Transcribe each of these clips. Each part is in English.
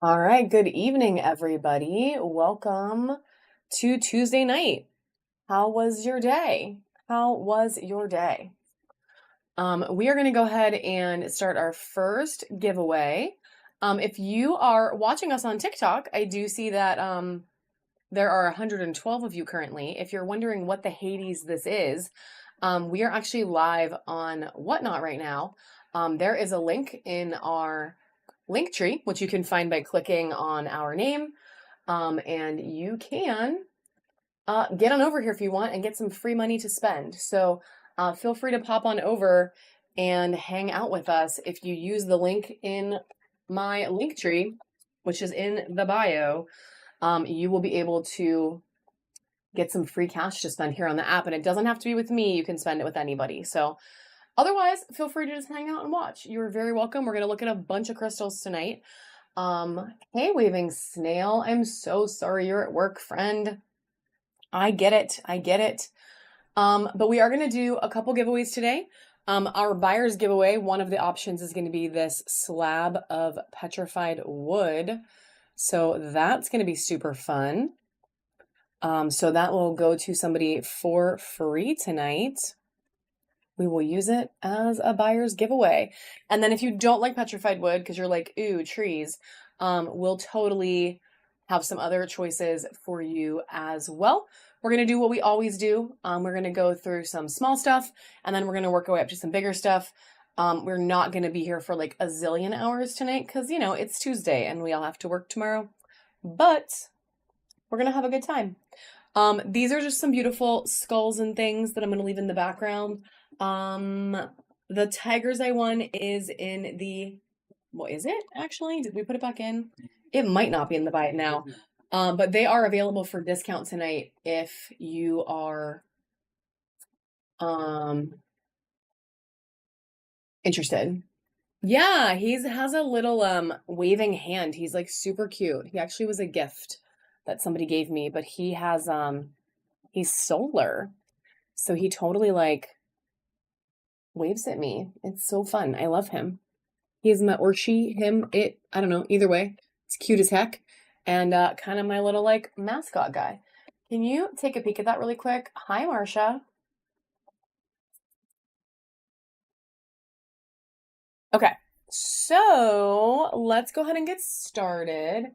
All right, good evening, everybody. Welcome to Tuesday night. How was your day? How was your day? We are going to go ahead and start our first giveaway. If you are watching us on TikTok, I do see that there are 112 of you currently. If you're wondering what the Hades this is, we are actually live on Whatnot right now. There is a link in our link tree, which you can find by clicking on our name. And you can get on over here if you want and get some free money to spend. So feel free to pop on over and hang out with us. If you use the link in my link tree, which is in the bio, you will be able to get some free cash to spend here on the app. And it doesn't have to be with me. You can spend it with anybody. So otherwise, feel free to just hang out and watch. You're very welcome. We're going to look at a bunch of crystals tonight. Hey, Waving Snail. I'm so sorry you're at work, friend. I get it. I get it. But we are going to do a couple giveaways today. Our buyer's giveaway, one of the options is going to be this slab of petrified wood. So that's going to be super fun. So that will go to somebody for free tonight. We will use it as a buyer's giveaway. And then if you don't like petrified wood, because you're like, ooh, trees, we'll totally have some other choices for you as well. We're going to do what we always do. We're going to go through some small stuff, and then we're going to work our way up to some bigger stuff. We're not going to be here for like a zillion hours tonight because, you know, it's Tuesday and we all have to work tomorrow. But we're going to have a good time. These are just some beautiful skulls and things that I'm going to leave in the background. The Tiger's Eye one is in the, what is it actually? Did we put it back in? It might not be in the buy it now. But they are available for discount tonight if you are interested. Yeah, he has a little waving hand. He's like super cute. He actually was a gift that somebody gave me, but he has he's solar. So he totally like waves at me. It's so fun. I love him. He's my, or she, him, it, I don't know, either way. It's cute as heck. And kind of my little like mascot guy. Can you take a peek at that really quick? Hi, Marcia. Okay, so let's go ahead and get started.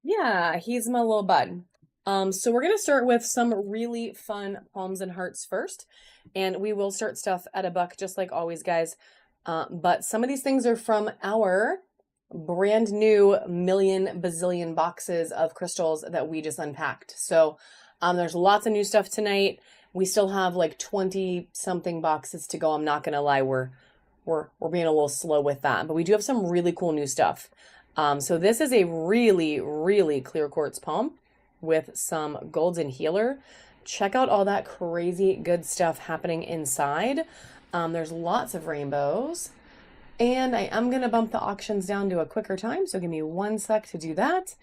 Yeah, he's my little bud. So we're gonna start with some really fun palms and hearts first, and we will start stuff at a buck just like always, guys. But some of these things are from our brand new million bazillion boxes of crystals that we just unpacked. So there's lots of new stuff tonight. We still have like 20 something boxes to go. I'm not gonna lie, we're being a little slow with that, but we do have some really cool new stuff. So this is a really, really clear quartz palm with some golden healer. Check out all that crazy good stuff happening inside. There's lots of rainbows. And I am going to bump the auctions down to a quicker time, so give me 1 sec to do that.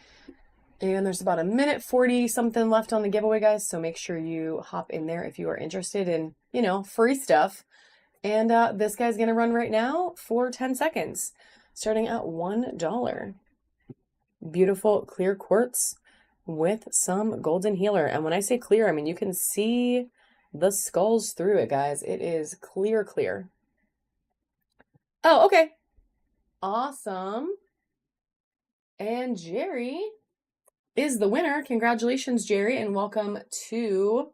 And there's about a minute 40 something left on the giveaway, guys, so make sure you hop in there if you are interested in, you know, free stuff. And this guy's going to run right now for 10 seconds, starting at $1. Beautiful clear quartz with some golden healer. And when I say clear, I mean you can see the skulls through it, guys. It is clear, clear. Oh, okay. Awesome. And Jerry is the winner. Congratulations, Jerry, and welcome to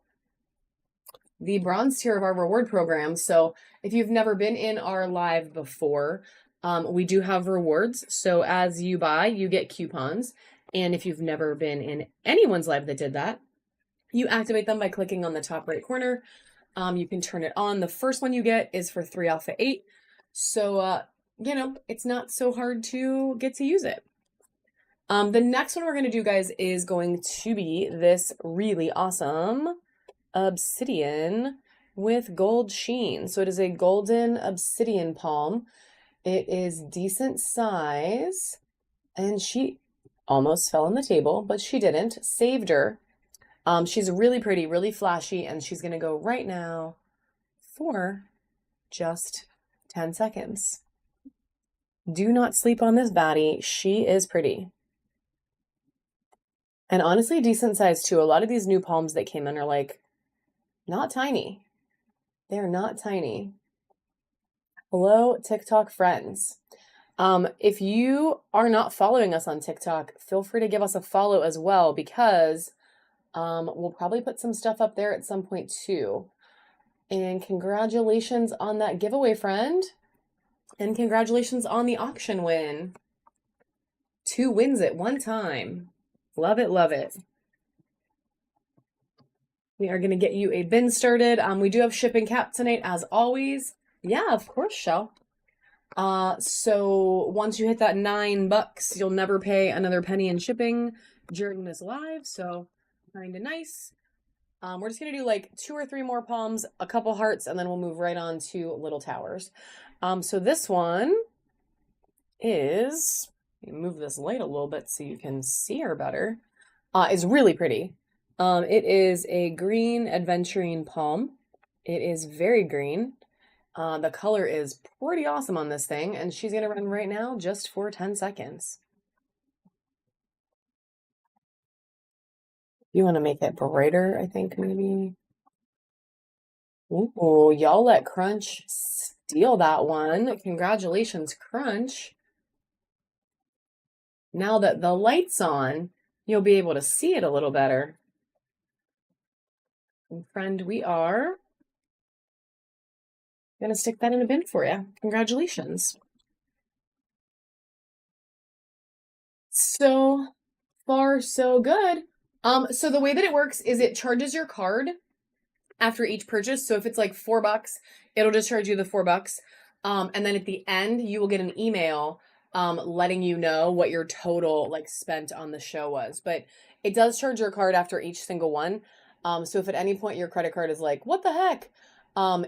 the bronze tier of our reward program. So if you've never been in our live before, we do have rewards. So as you buy, you get coupons. And if you've never been in anyone's live that did that, you activate them by clicking on the top right corner. You can turn it on. The first one you get is for 3 off of 8. So, you know, it's not so hard to get to use it. The next one we're going to do, guys, is going to be this really awesome obsidian with gold sheen. So it is a golden obsidian palm. It is decent size, and she almost fell on the table, but she didn't. Saved her. She's really pretty, really flashy, and she's going to go right now for just 10 seconds. Do not sleep on this baddie. She is pretty. And honestly, decent size too. A lot of these new palms that came in are like not tiny. They're not tiny. Hello, TikTok friends. If you are not following us on TikTok, feel free to give us a follow as well because we'll probably put some stuff up there at some point too. And congratulations on that giveaway, friend. And congratulations on the auction win. 2 wins at one time. Love it, love it. We are going to get you a bin started. We do have shipping cap tonight, as always. Yeah, of course, Shell. So once you hit that $9, you'll never pay another penny in shipping during this live. So kind of nice. We're just gonna do like 2 or 3 more palms, a couple hearts, and then we'll move right on to little towers. So this one is, move this light a little bit so you can see her better. Is really pretty. It is a green aventurine palm. It is very green. The color is pretty awesome on this thing, and she's gonna run right now just for 10 seconds. You want to make it brighter, I think, maybe. Ooh, y'all let Crunch steal that one. Congratulations, Crunch. Now that the light's on, you'll be able to see it a little better. And friend, we are gonna stick that in a bin for you. Congratulations. So far, so good. So the way that it works is it charges your card after each purchase. So if it's like $4, it'll just charge you the $4. And then at the end, you will get an email letting you know what your total like spent on the show was. But it does charge your card after each single one. So if at any point your credit card is like, what the heck?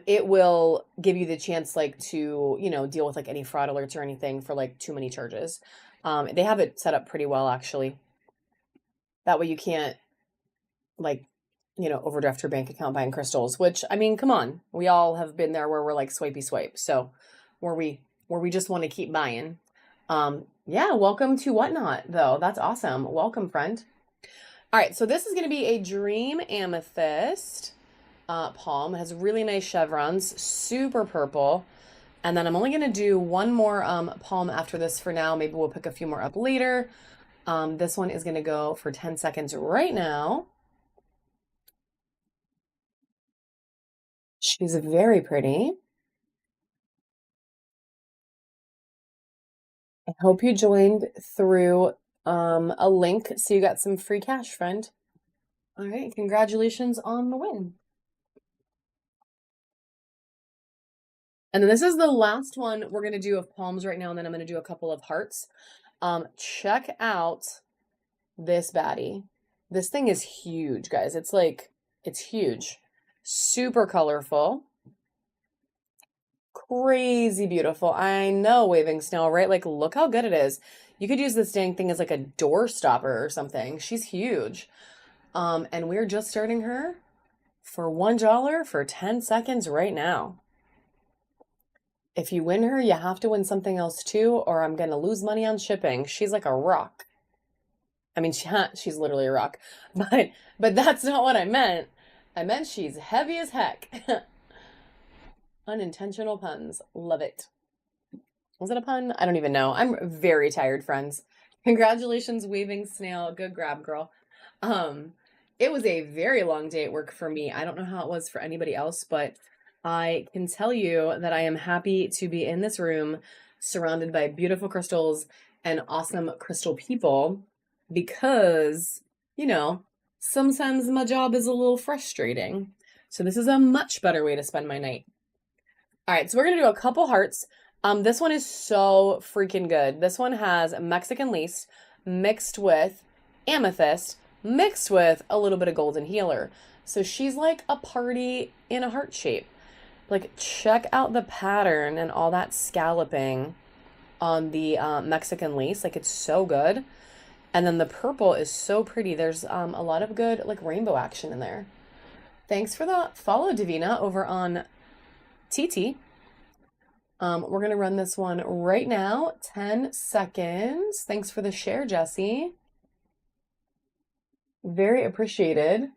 It will give you the chance like to, deal with like any fraud alerts or anything for like too many charges. They have it set up pretty well actually. That way you can't like, overdraft your bank account buying crystals, which I mean, come on. We all have been there where we're like swipey swipe. So where we just want to keep buying. Yeah, welcome to Whatnot though. That's awesome. Welcome, friend. All right, so this is going to be a Dream Amethyst palm. It has really nice chevrons, super purple. And then I'm only going to do one more palm after this for now. Maybe we'll pick a few more up later. This one is going to go for 10 seconds right now. She's very pretty. I hope you joined through a link so you got some free cash, friend. All right, congratulations on the win. And then this is the last one we're going to do of palms right now, and then I'm going to do a couple of hearts. Check out this baddie. This thing is huge, guys. It's huge. Super colorful. Crazy beautiful. I know, Waving Snow, right? Like, look how good it is. You could use this dang thing as like a door stopper or something. She's huge. And we're just starting her for $1 for 10 seconds right now. If you win her, you have to win something else too, or I'm gonna lose money on shipping. She's like a rock. I mean, she's literally a rock, but that's not what I meant. I meant she's heavy as heck. Unintentional puns. Love it. Was it a pun? I don't even know. I'm very tired, friends. Congratulations, Waving Snail. Good grab, girl. It was a very long day at work for me. I don't know how it was for anybody else, but I can tell you that I am happy to be in this room surrounded by beautiful crystals and awesome crystal people because, sometimes my job is a little frustrating. So this is a much better way to spend my night. All right, so we're going to do a couple hearts. This one is so freaking good. This one has Mexican lace mixed with amethyst mixed with a little bit of golden healer. So she's like a party in a heart shape. Like, check out the pattern and all that scalloping on the Mexican lace. Like, it's so good. And then the purple is so pretty. There's a lot of good, like, rainbow action in there. Thanks for the follow, Davina, over on TT. We're going to run this one right now. 10 seconds. Thanks for the share, Jesse. Very appreciated.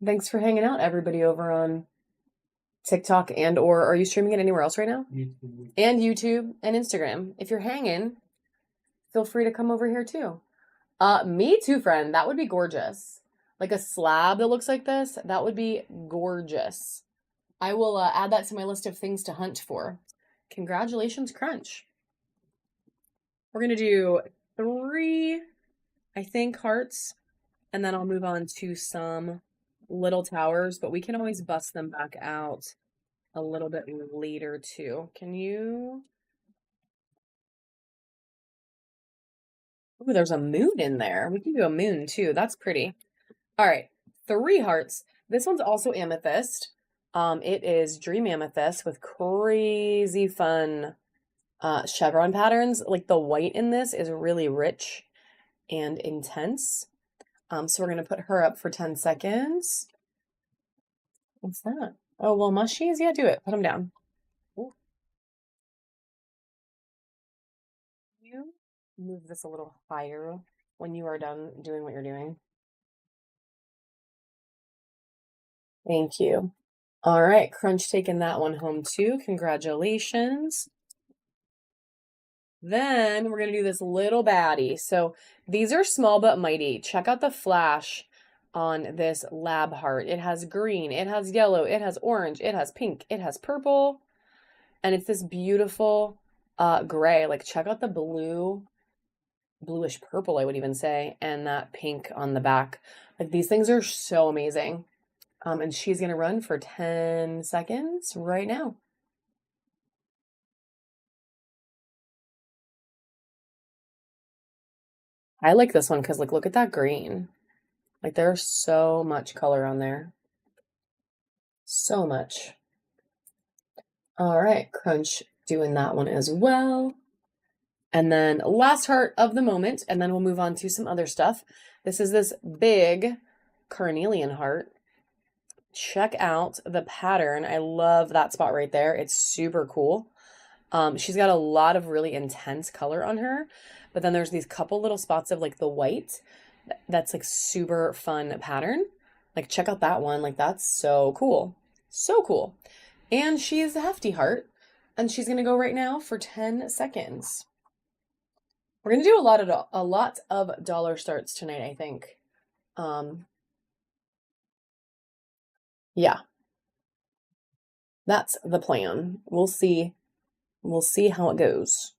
Thanks for hanging out, everybody, over on TikTok or are you streaming it anywhere else right now? YouTube. And YouTube and Instagram. If you're hanging, feel free to come over here too. Me too, friend. That would be gorgeous. Like a slab that looks like this, that would be gorgeous. I will add that to my list of things to hunt for. Congratulations, Crunch. We're going to do 3, I think, hearts, and then I'll move on to some little towers, but we can always bust them back out a little bit later too. Can you? Ooh, there's a moon in there. We can do a moon too. That's pretty. All right, 3 hearts. This one's also amethyst. It is dream amethyst with crazy fun chevron patterns. Like the white in this is really rich and intense. So we're gonna put her up for 10 seconds. What's that? Oh, well, mushies? Yeah, do it. Put them down. Ooh. You move this a little higher when you are done doing what you're doing. Thank you. All right, Crunch taking that one home too. Congratulations. Then we're going to do this little baddie. So these are small but mighty. Check out the flash on this lab heart. It has green, it has yellow, it has orange, it has pink, it has purple, and it's this beautiful gray. Like check out the bluish purple, I would even say, and that pink on the back. Like these things are so amazing. And she's going to run for 10 seconds right now. I like this one because, like, look at that green. Like, there's so much color on there. So much. All right, Crunch doing that one as well. And then last heart of the moment, and then we'll move on to some other stuff. This is this big carnelian heart. Check out the pattern. I love that spot right there. It's super cool. She's got a lot of really intense color on her, but then there's these couple little spots of like the white that's like super fun pattern. Like check out that one. Like that's so cool. So cool. And she is a hefty heart, and she's gonna go right now for 10 seconds. We're gonna do a lot of dollar starts tonight, I think. Yeah, that's the plan. We'll see. We'll see how it goes.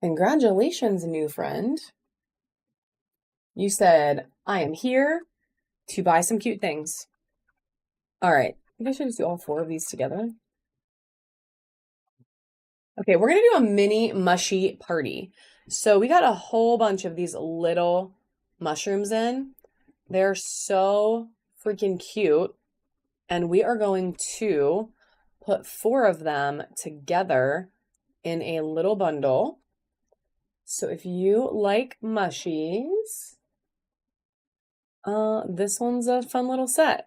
Congratulations, new friend. You said, I am here to buy some cute things. All right. I think I should just do all 4 of these together. Okay, we're going to do a mini mushy party. So we got a whole bunch of these little mushrooms in. They're so freaking cute. And we are going to put 4 of them together in a little bundle. So if you like mushies, this one's a fun little set.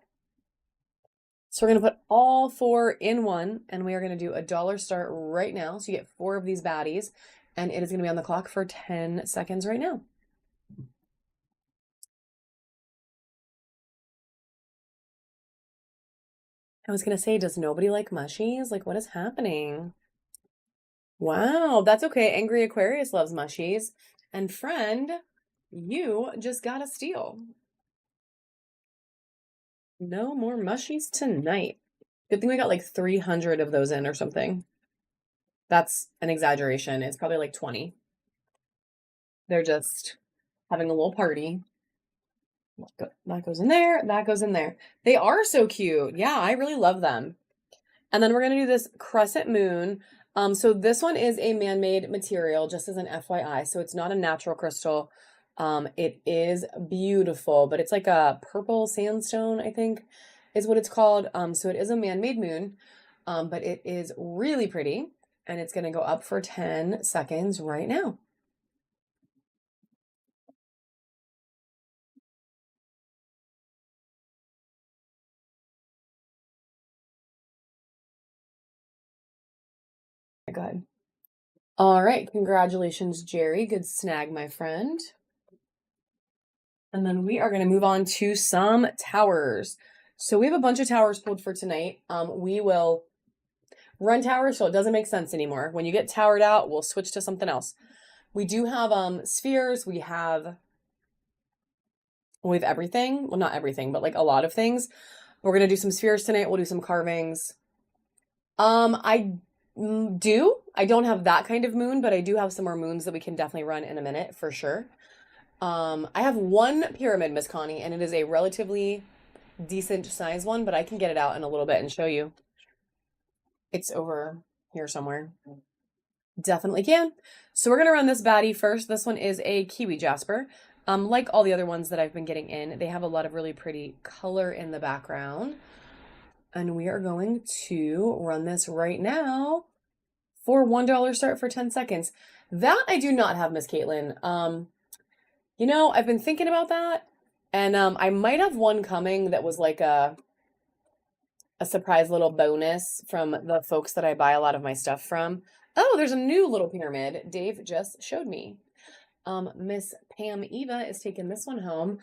So we're going to put all 4 in one, and we are going to do a dollar start right now. So you get 4 of these baddies, and it is going to be on the clock for 10 seconds right now. I was going to say, does nobody like mushies? Like, what is happening? Wow, that's okay. Angry Aquarius loves mushies. And friend, you just got a steal. No more mushies tonight. Good thing we got like 300 of those in or something. That's an exaggeration. It's probably like 20. They're just having a little party. That goes in there. That goes in there. They are so cute. Yeah, I really love them. And then we're going to do this crescent moon. So this one is a man-made material, just as an FYI. So it's not a natural crystal. It is beautiful, but it's like a purple sandstone, I think is what it's called. So it is a man-made moon, but it is really pretty. And it's going to go up for 10 seconds right now. Go ahead. All right, congratulations, Jerry. Good snag, my friend. And then we are going to move on to some towers. So we have a bunch of towers pulled for tonight. We will run towers so it doesn't make sense anymore. When you get towered out, we'll switch to something else. We do have spheres. We have everything. Well, not everything, but like a lot of things. We're gonna do some spheres tonight. We'll do some carvings. I do. I don't have that kind of moon, but I do have some more moons that we can definitely run in a minute for sure. I have one pyramid, Miss Connie, and it is a relatively decent size one, but I can get it out in a little bit and show you. It's over here somewhere. Definitely can. So we're gonna run this baddie first. This one is a kiwi jasper. Like all the other ones that I've been getting in, they have a lot of really pretty color in the background. And we are going to run this right now for $1 start for 10 seconds. That I do not have, Miss Caitlin. You know, I've been thinking about that, and I might have one coming that was like a surprise little bonus from the folks that I buy a lot of my stuff from. Oh, there's a new little pyramid Dave just showed me. Miss Pam Eva is taking this one home.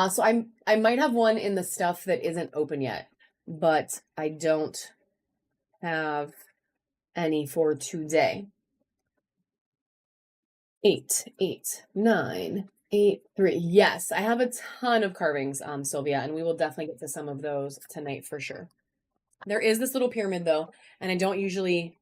So I might have one in the stuff that isn't open yet, but I don't have any for today. 8, 8, 9, 8, 3. Yes, I have a ton of carvings, Sylvia, and we will definitely get to some of those tonight for sure. There is this little pyramid though, and I don't usually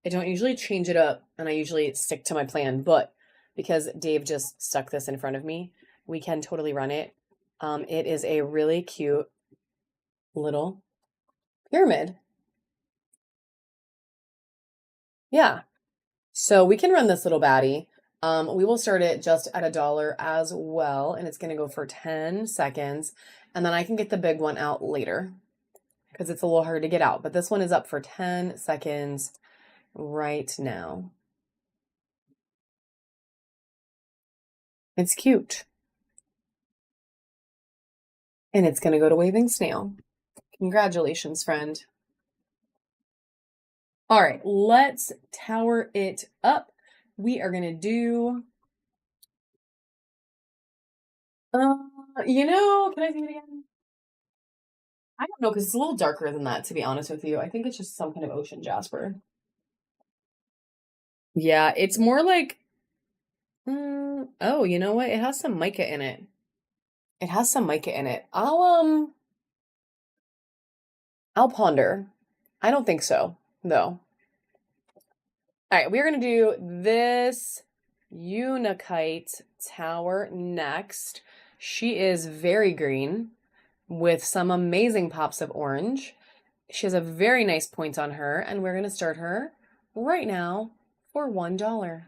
change it up, and I usually stick to my plan, but because Dave just stuck this in front of me, we can totally run it. It is a really cute little pyramid. Yeah. So we can run this little baddie. We will start it just at $1 as well, and it's going to go for 10 seconds, and then I can get the big one out later because it's a little hard to get out, but this one is up for 10 seconds right now. It's cute. And it's going to go to Waving Snail. Congratulations, friend. All right, let's tower it up. We are going to do... can I see it again? I don't know, because it's a little darker than that, to be honest with you. I think it's just some kind of ocean jasper. Yeah, it's more like... oh, you know what? It has some mica in it. It has some mica in it. I'll ponder. I don't think so, though. All right, we're going to do this Unikite tower next. She is very green with some amazing pops of orange. She has a very nice point on her, and we're going to start her right now for $1.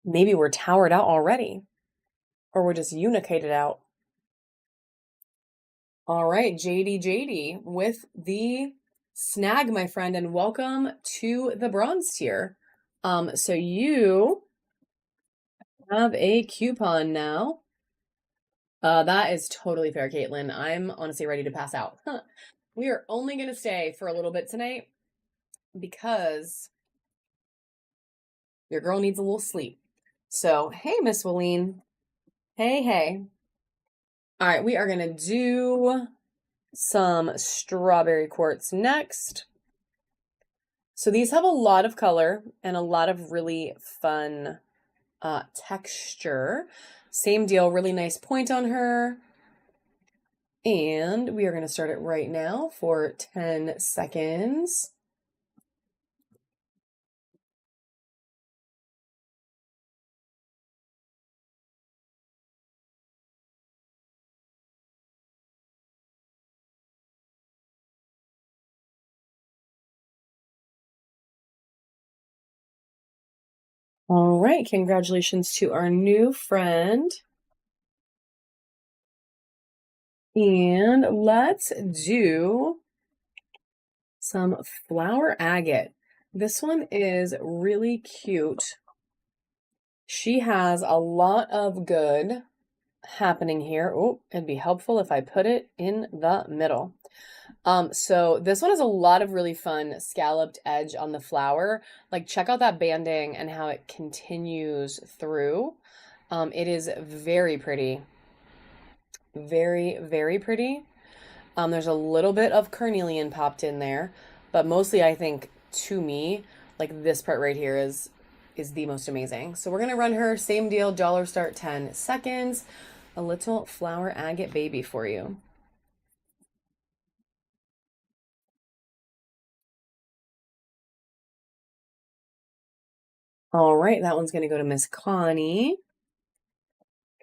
Maybe we're towered out already, or we're just unicated out. All right, JD with the snag, my friend, and welcome to the bronze tier. So you have a coupon now. That is totally fair, Caitlin. I'm honestly ready to pass out. We are only going to stay for a little bit tonight because your girl needs a little sleep. So, hey, Miss Willeen. Hey. All right, we are going to do some strawberry quartz next. So these have a lot of color and a lot of really fun texture. Same deal, really nice point on her. And we are going to start it right now for 10 seconds. All right, congratulations to our new friend. And let's do some flower agate. This one is really cute. She has a lot of good happening here. Oh, it'd be helpful if I put it in the middle. So this one has a lot of really fun scalloped edge on the flower. Like check out that banding and how it continues through. It is very pretty. Very, very pretty. There's a little bit of carnelian popped in there, but mostly I think to me, like this part right here is the most amazing. So we're gonna run her same deal, dollar start 10 seconds. A little flower agate baby for you. All right, that one's gonna go to Miss Connie.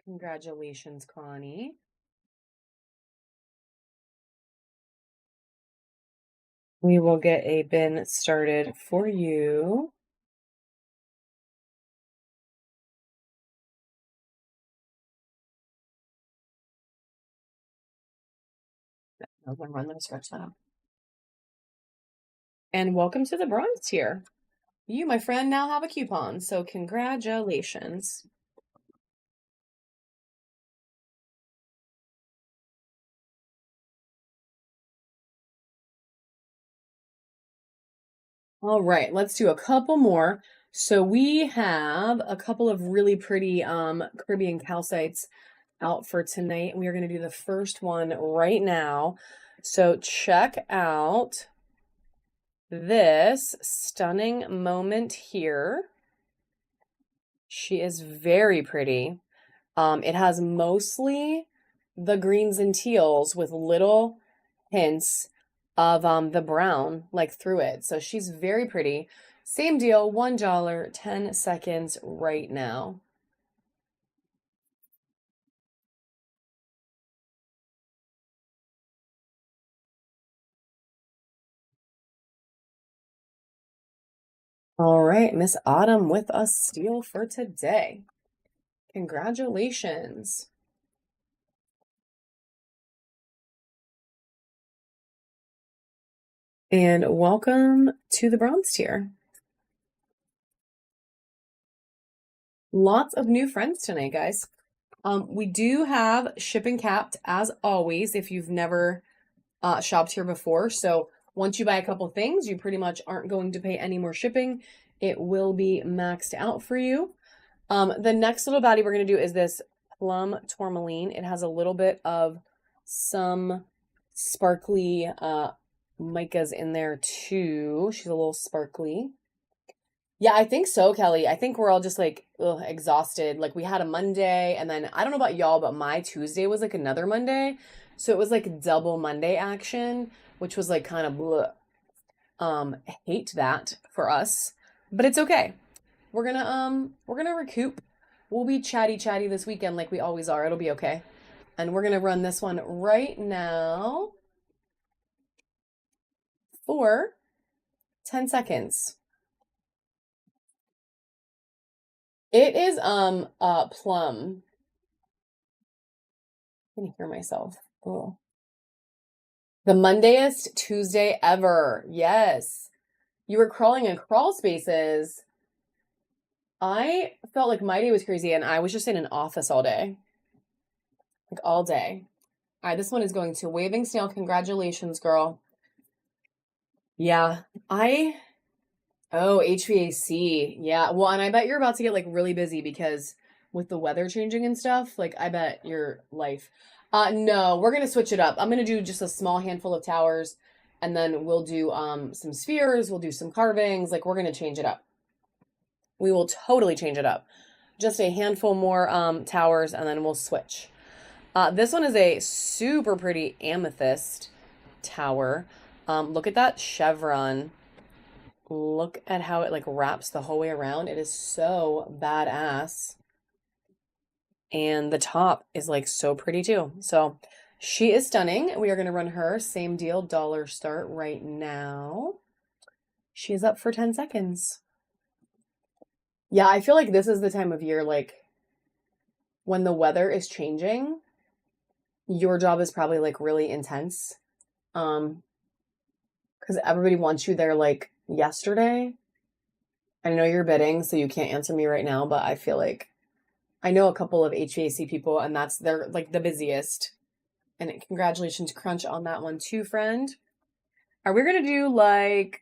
Congratulations, Connie. We will get a bin started for you. I'm gonna scratch that up. And welcome to the bronze tier. You, my friend, now have a coupon, so congratulations. All right, let's do a couple more. So we have a couple of really pretty Caribbean calcites out for tonight. We are going to do the first one right now. So check out this stunning moment here. She is very pretty. It has mostly the greens and teals with little hints of the brown like through it. So she's very pretty. Same deal, $1, 10 seconds right now. All right, Miss Autumn with a steal for today. Congratulations. And welcome to the bronze tier. Lots of new friends tonight, guys. We do have shipping capped as always if you've never shopped here before. So once you buy a couple things, you pretty much aren't going to pay any more shipping. It will be maxed out for you. The next little baddie we're going to do is this plum tourmaline. It has a little bit of some sparkly micas in there too. She's a little sparkly. Yeah, I think so, Kelly. I think we're all just like exhausted. Like we had a Monday, and then I don't know about y'all, but my Tuesday was like another Monday. So it was like double Monday action, which was like kind of bleh. Hate that for us, but it's okay. We're gonna recoup. We'll be chatty this weekend like we always are. It'll be okay. And we're gonna run this one right now for 10 seconds. It is plum. I can hear myself. Oh. The Mondayest Tuesday ever. Yes. You were crawling in crawl spaces. I felt like my day was crazy and I was just in an office all day. Like all day. All right, this one is going to Waving Snail. Congratulations, girl. Yeah. Oh, HVAC. Yeah. Well, and I bet you're about to get like really busy because with the weather changing and stuff, like I bet your life. No, we're gonna switch it up. I'm gonna do just a small handful of towers and then we'll do some spheres, we'll do some carvings, like we're gonna change it up. We will totally change it up. Just a handful more towers and then we'll switch. This one is a super pretty amethyst tower. Look at that chevron. Look at how it like wraps the whole way around. It is so badass. And the top is like so pretty too. So she is stunning. We are going to run her same deal dollar start right now. She is up for 10 seconds. Yeah, I feel like this is the time of year like when the weather is changing, your job is probably like really intense. Because everybody wants you there like yesterday. I know you're bidding, so you can't answer me right now, but I feel like I know a couple of HVAC people, and they're like the busiest. And congratulations, Crunch, on that one too, friend. Are we gonna do like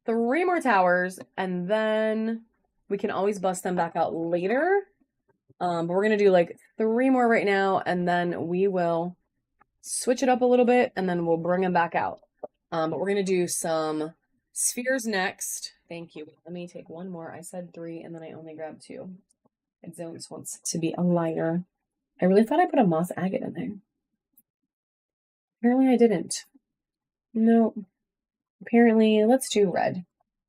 3 more towers, and then we can always bust them back out later? But we're gonna do like 3 more right now, and then we will switch it up a little bit, and then we'll bring them back out. But we're gonna do some spheres next. Thank you. Let me take one more. I said 3, and then I only grabbed 2. Zones wants to be a liar. I really thought I put a moss agate in there. Apparently I didn't. No. Apparently, let's do red.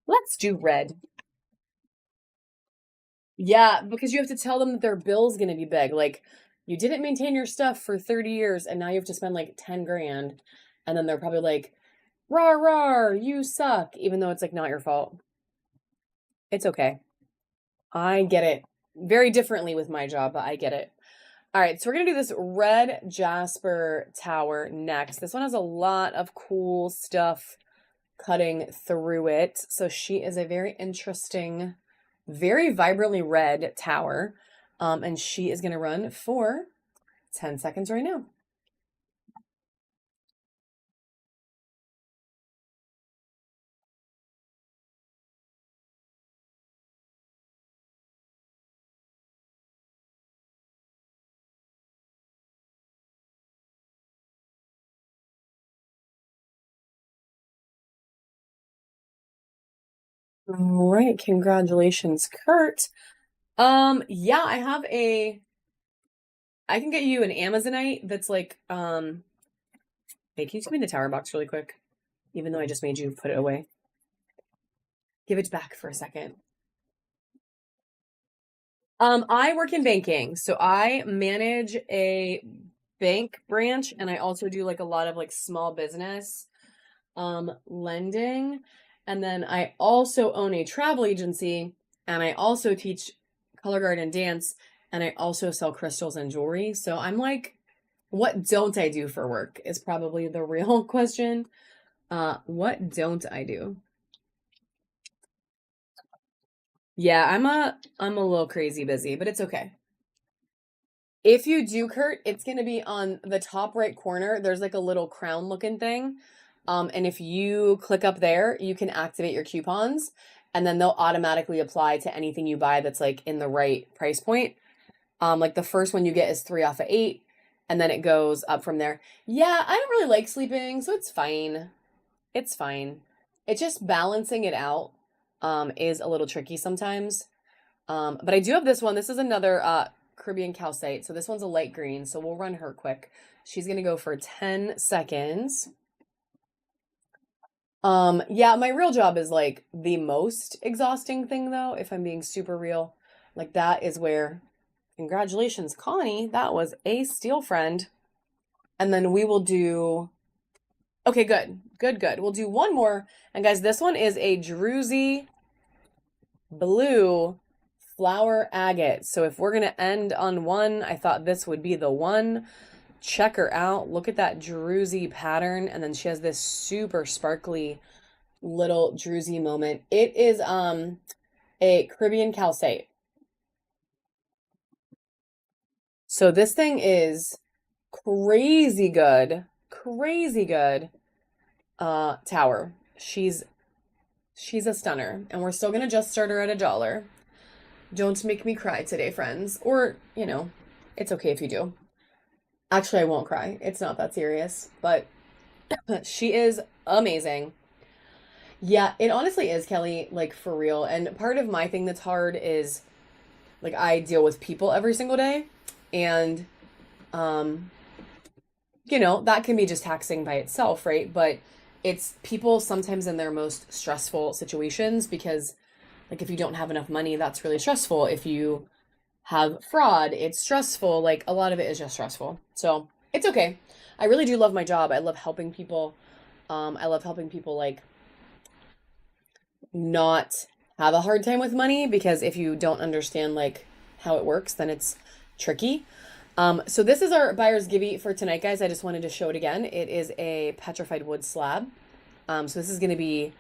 Let's do red. Yeah, because you have to tell them that their bill's going to be big. Like, you didn't maintain your stuff for 30 years, and now you have to spend like 10 grand. And then they're probably like, rah, rah, you suck, even though it's like not your fault. It's okay. I get it very differently with my job, but I get it. All right, so we're going to do this red jasper tower next. This one has a lot of cool stuff cutting through it. So she is a very interesting, very vibrantly red tower. And she is going to run for 10 seconds right now. All right, congratulations, Kurt. Yeah, I can get you an Amazonite that's like, hey, can you give me the tower box really quick? Even though I just made you put it away. Give it back for a second. I work in banking, so I manage a bank branch, and I also do like a lot of like small business lending. And then I also own a travel agency, and I also teach color guard and dance, and I also sell crystals and jewelry. So I'm like, what don't I do for work is probably the real question. What don't I do? Yeah, I'm a little crazy busy, but it's okay. If you do, Kurt, it's going to be on the top right corner. There's like a little crown looking thing. And if you click up there, you can activate your coupons, and then they'll automatically apply to anything you buy that's like in the right price point. Like the first one you get is 3 off of 8, and then it goes up from there. Yeah, I don't really like sleeping, so it's fine. It's fine. It's just balancing it out is a little tricky sometimes. But I do have this one. This is another Caribbean calcite. So this one's a light green. So we'll run her quick. She's going to go for 10 seconds. Yeah, my real job is like the most exhausting thing though, if I'm being super real. Like that is where, congratulations, Connie. That was a steal, friend. And then we will do, okay, good. Good. We'll do one more. And guys, this one is a druzy blue flower agate. So if we're going to end on one, I thought this would be the one. Check her out. Look at that druzy pattern. And then she has this super sparkly little druzy moment. It is a Caribbean calcite. So this thing is crazy good. Crazy good tower. She's a stunner. And we're still gonna just start her at $1. Don't make me cry today, friends. Or, you know, it's okay if you do. Actually, I won't cry. It's not that serious. But she is amazing. Yeah, it honestly is, Kelly, like for real. And part of my thing that's hard is like I deal with people every single day. And you know, that can be just taxing by itself, right? But it's people sometimes in their most stressful situations because like if you don't have enough money, that's really stressful. If you have fraud, it's stressful. Like a lot of it is just stressful. So it's okay. I really do love my job. I love helping people. I love helping people like not have a hard time with money because if you don't understand like how it works, then it's tricky. So this is our buyer's givey for tonight, guys. I just wanted to show it again. It is a petrified wood slab. So this is going to be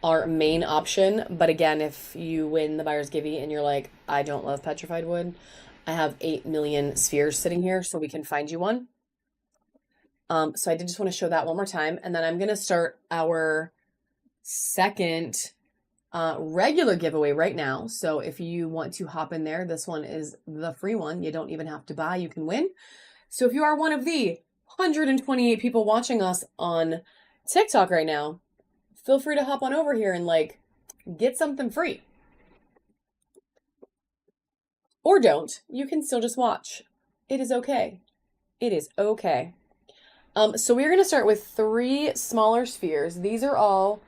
our main option. But again, if you win the buyer's givey and you're like, I don't love petrified wood, I have 8 million spheres sitting here, so we can find you one. So I did just want to show that one more time. And then I'm going to start our second regular giveaway right now. So if you want to hop in there, this one is the free one. You don't even have to buy, you can win. So if you are one of the 128 people watching us on TikTok right now, feel free to hop on over here and like get something free. Or don't. You can still just watch. It is okay. It is okay. So we're going to start with 3 smaller spheres. These are all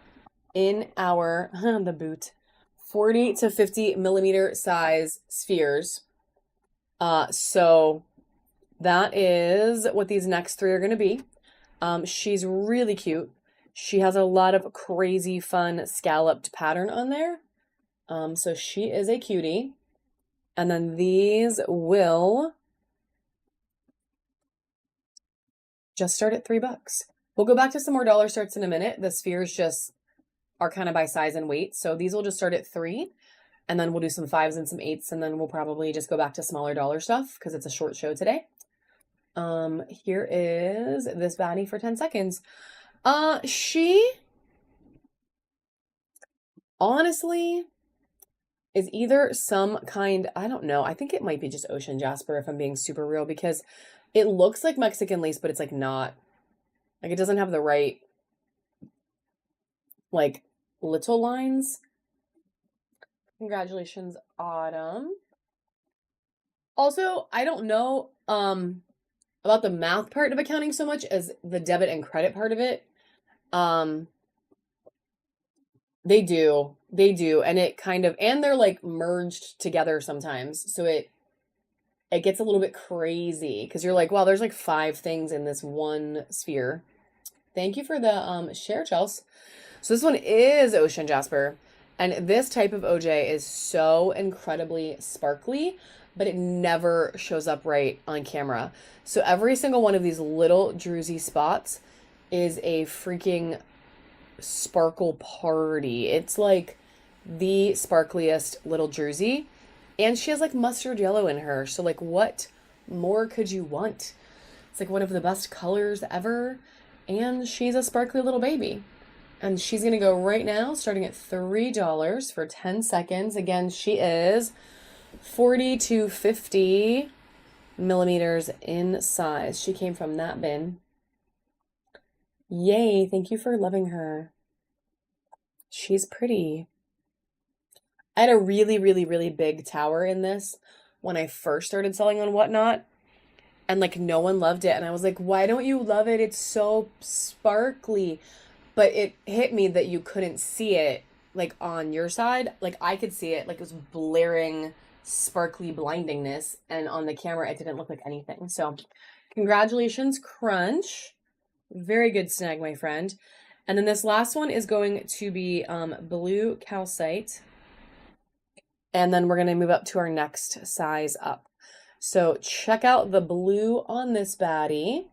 in our, the boot, 40 to 50 millimeter size spheres. So that is what these next 3 are going to be. She's really cute. She has a lot of crazy fun scalloped pattern on there. So she is a cutie. And then these will just start at $3. We'll go back to some more dollar starts in a minute. The spheres just are kind of by size and weight. So these will just start at 3. And then we'll do some 5s and some 8s. And then we'll probably just go back to smaller dollar stuff because it's a short show today. Here is this baddie for 10 seconds. She honestly is either some kind, I don't know. I think it might be just ocean jasper if I'm being super real, because it looks like Mexican lace, but it's like not. Like it doesn't have the right like little lines. Congratulations, Autumn. Also, I don't know about the math part of accounting so much as the debit and credit part of it. They do. And it kind of, and they're like merged together sometimes. So it gets a little bit crazy because you're like, wow, there's like 5 things in this one sphere. Thank you for the share, Chels. So this one is ocean jasper. And this type of OJ is so incredibly sparkly, but it never shows up right on camera. So every single one of these little druzy spots is a freaking sparkle party. It's like the sparkliest little druzy. And she has like mustard yellow in her. So like what more could you want? It's like one of the best colors ever. And she's a sparkly little baby. And she's going to go right now, starting at $3 for 10 seconds. Again, she is 40 to 50 millimeters in size. She came from that bin. Yay, thank you for loving her. She's pretty. I had a really, really, really big tower in this when I first started selling on Whatnot. And like no one loved it. And I was like, why don't you love it? It's so sparkly. But it hit me that you couldn't see it like on your side. Like I could see it, like it was blaring, sparkly blindingness. And on the camera, it didn't look like anything. So congratulations, Crunch. Very good snag, my friend. And then this last one is going to be blue calcite. And then we're going to move up to our next size up. So check out the blue on this baddie.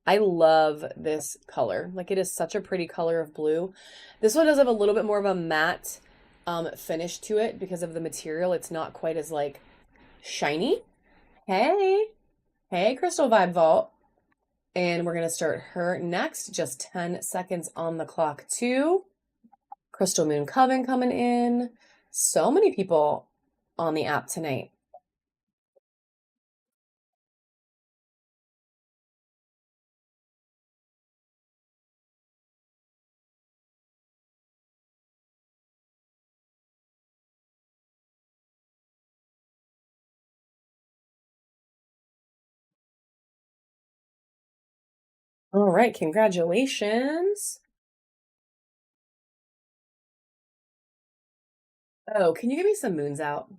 I love this color. Like it is such a pretty color of blue. This one does have a little bit more of a matte finish to it because of the material. It's not quite as like shiny. Hey, Crystal Vibe Vault. And we're going to start her next. Just 10 seconds on the clock too. Crystal Moon Coven coming in. So many people on the app tonight. All right, congratulations. Oh, can you give me some moons out?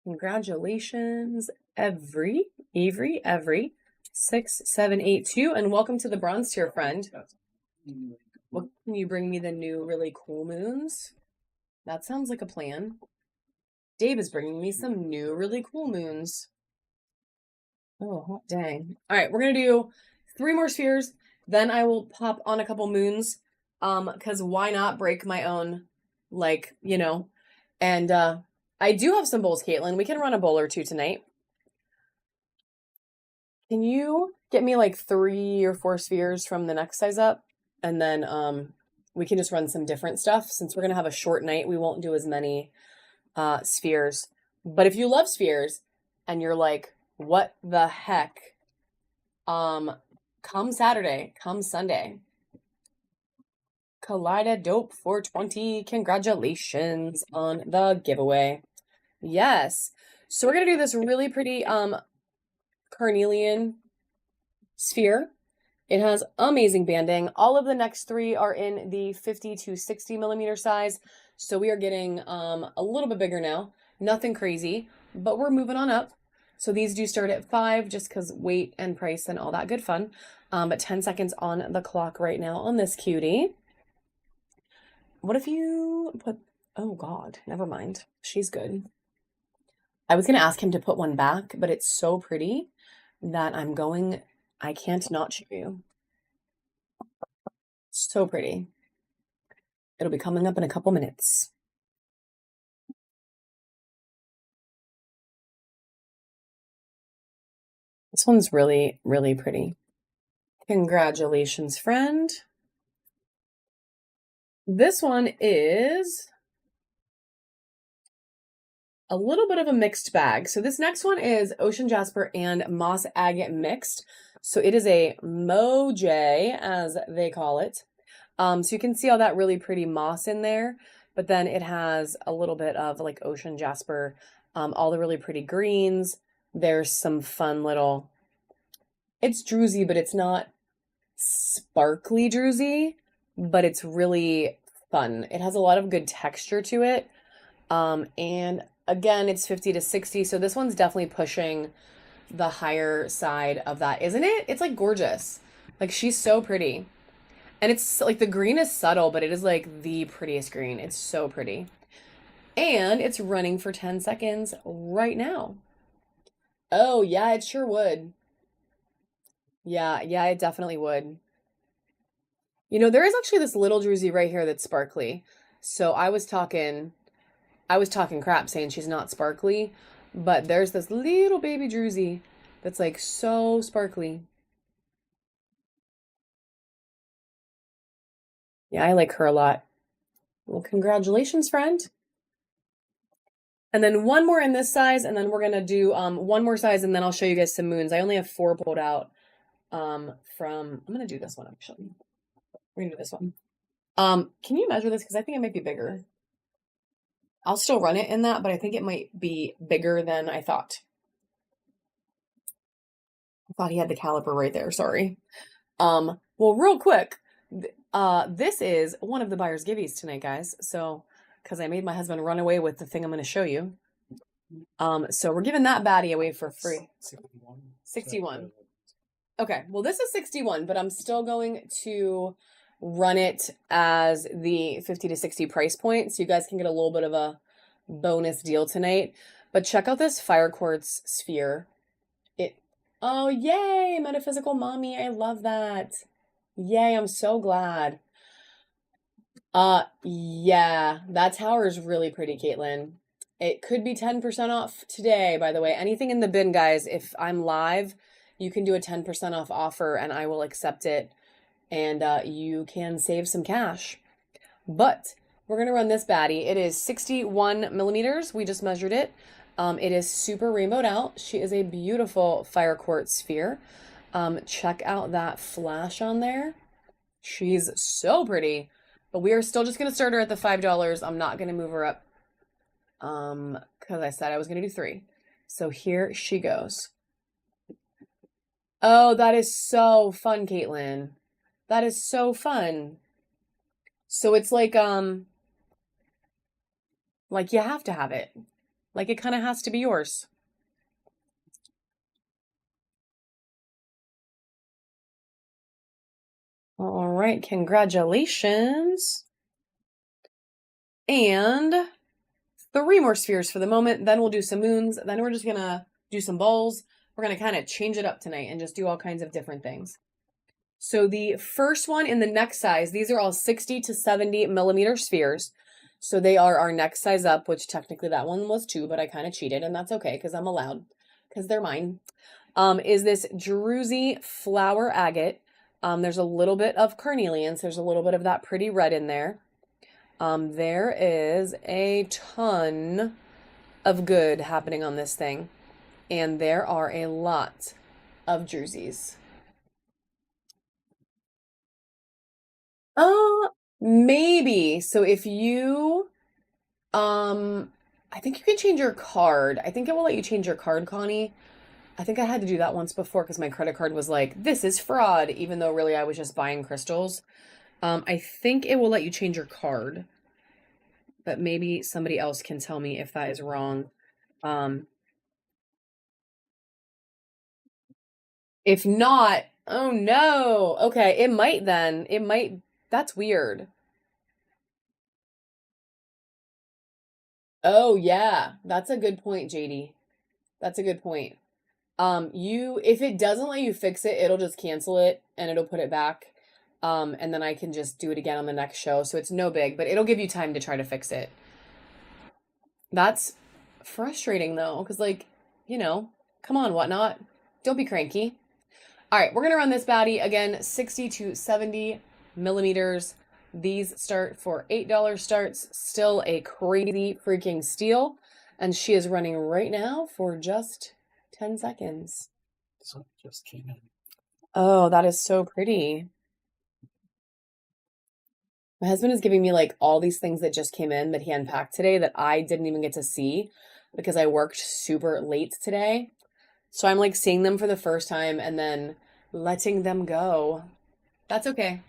Congratulations, Avery, 6782, and welcome to the bronze tier, friend. What can you bring me the new really cool moons? That sounds like a plan. Dave is bringing me some new really cool moons. Oh, dang. All right, we're going to do 3 more spheres. Then I will pop on a couple moons. Because why not break my own, like, you know. And I do have some bowls, Caitlin. We can run a bowl or two tonight. Can you get me like 3 or 4 spheres from the next size up? And then we can just run some different stuff. Since we're gonna have a short night, we won't do as many spheres. But if you love spheres and you're like, what the heck? Come Saturday, come Sunday. Kaleidodope 420. Congratulations on the giveaway. Yes. So we're gonna do this really pretty carnelian sphere. It has amazing banding. All of the next 3 are in the 50 to 60 millimeter size. So we are getting a little bit bigger now. Nothing crazy, but we're moving on up. So these do start at 5 just because weight and price and all that good fun. But 10 seconds on the clock right now on this cutie. What if you put, oh God, never mind. She's good. I was going to ask him to put one back, but it's so pretty that I can't not show you. So pretty. It'll be coming up in a couple minutes. This one's really, really pretty. Congratulations, friend. This one is a little bit of a mixed bag. So this next one is Ocean Jasper and Moss Agate mixed. So it is a Moj, as they call it. So you can see all that really pretty moss in there, but then it has a little bit of like Ocean Jasper, all the really pretty greens. There's some fun little, it's druzy, but it's not sparkly druzy, but it's really fun. It has a lot of good texture to it. And again, it's 50 to 60. So this one's definitely pushing the higher side of that, isn't it? It's like gorgeous. Like she's so pretty. And it's like the green is subtle, but it is like the prettiest green. It's so pretty. And it's running for 10 seconds right now. Oh, yeah, it sure would. Yeah, it definitely would. You know, there is actually this little druzy right here that's sparkly. So I was talking crap saying she's not sparkly, but there's this little baby druzy that's like so sparkly. Yeah, I like her a lot. Well, congratulations, friend. And then one more in this size, and then we're gonna do one more size, and then I'll show you guys some moons. I only have 4 pulled out I'm gonna do this one actually. We're gonna do this one. Can you measure this? Because I think it might be bigger. I'll still run it in that, but I think it might be bigger than I thought. I thought he had the caliper right there, sorry. Well, real quick, this is one of the buyer's giveies tonight, guys. So, because I made my husband run away with the thing I'm going to show you. So we're giving that baddie away for free. 61. Okay, well, this is 61, but I'm still going to run it as the 50 to 60 price point, so you guys can get a little bit of a bonus deal tonight. But check out this fire quartz sphere. Oh, yay, metaphysical mommy, I love that. Yay, I'm so glad. Yeah, that tower is really pretty, Caitlin. It could be 10% off today, by the way. Anything in the bin, guys, if I'm live, you can do a 10% off offer and I will accept it. And you can save some cash. But we're going to run this baddie. It is 61 millimeters. We just measured it. It is super rainbowed out. She is a beautiful fire quartz sphere. Check out that flash on there. She's so pretty. But we are still just going to start her at the $5. I'm not going to move her up. Because I said I was going to do 3. So here she goes. Oh, that is so fun, Caitlin. That is so fun. So it's like you have to have it. Like it kind of has to be yours. All right, congratulations. And 3 more spheres for the moment. Then we'll do some moons. Then we're just going to do some bowls. We're going to kind of change it up tonight and just do all kinds of different things. So the first one in the next size, these are all 60 to 70 millimeter spheres. So they are our next size up, which technically that one was 2, but I kind of cheated, and that's okay because I'm allowed because they're mine. Is this Druzy flower agate. There's a little bit of carnelian, so there's a little bit of that pretty red in there. There is a ton of good happening on this thing, and there are a lot of Druzys. Uh, maybe. So if you, I think you can change your card. I think it will let you change your card, Connie. I think I had to do that once before because my credit card was like, this is fraud, even though really I was just buying crystals. I think it will let you change your card, but maybe somebody else can tell me if that is wrong. Um, if not, oh no. Okay, it might then. It might. That's weird. Oh yeah, that's a good point, JD. That's a good point. You if it doesn't let you fix it, it'll just cancel it and it'll put it back. And then I can just do it again on the next show. So it's no big, but it'll give you time to try to fix it. That's frustrating though, because like, you know, come on, whatnot. Don't be cranky. All right, we're gonna run this baddie again, 60 to 70 millimeters. These start for $8 starts, still a crazy freaking steal. And she is running right now for just 10 seconds. This one just came in. Oh, that is so pretty. My husband is giving me like all these things that just came in that he unpacked today that I didn't even get to see because I worked super late today. So I'm like seeing them for the first time and then letting them go. That's okay.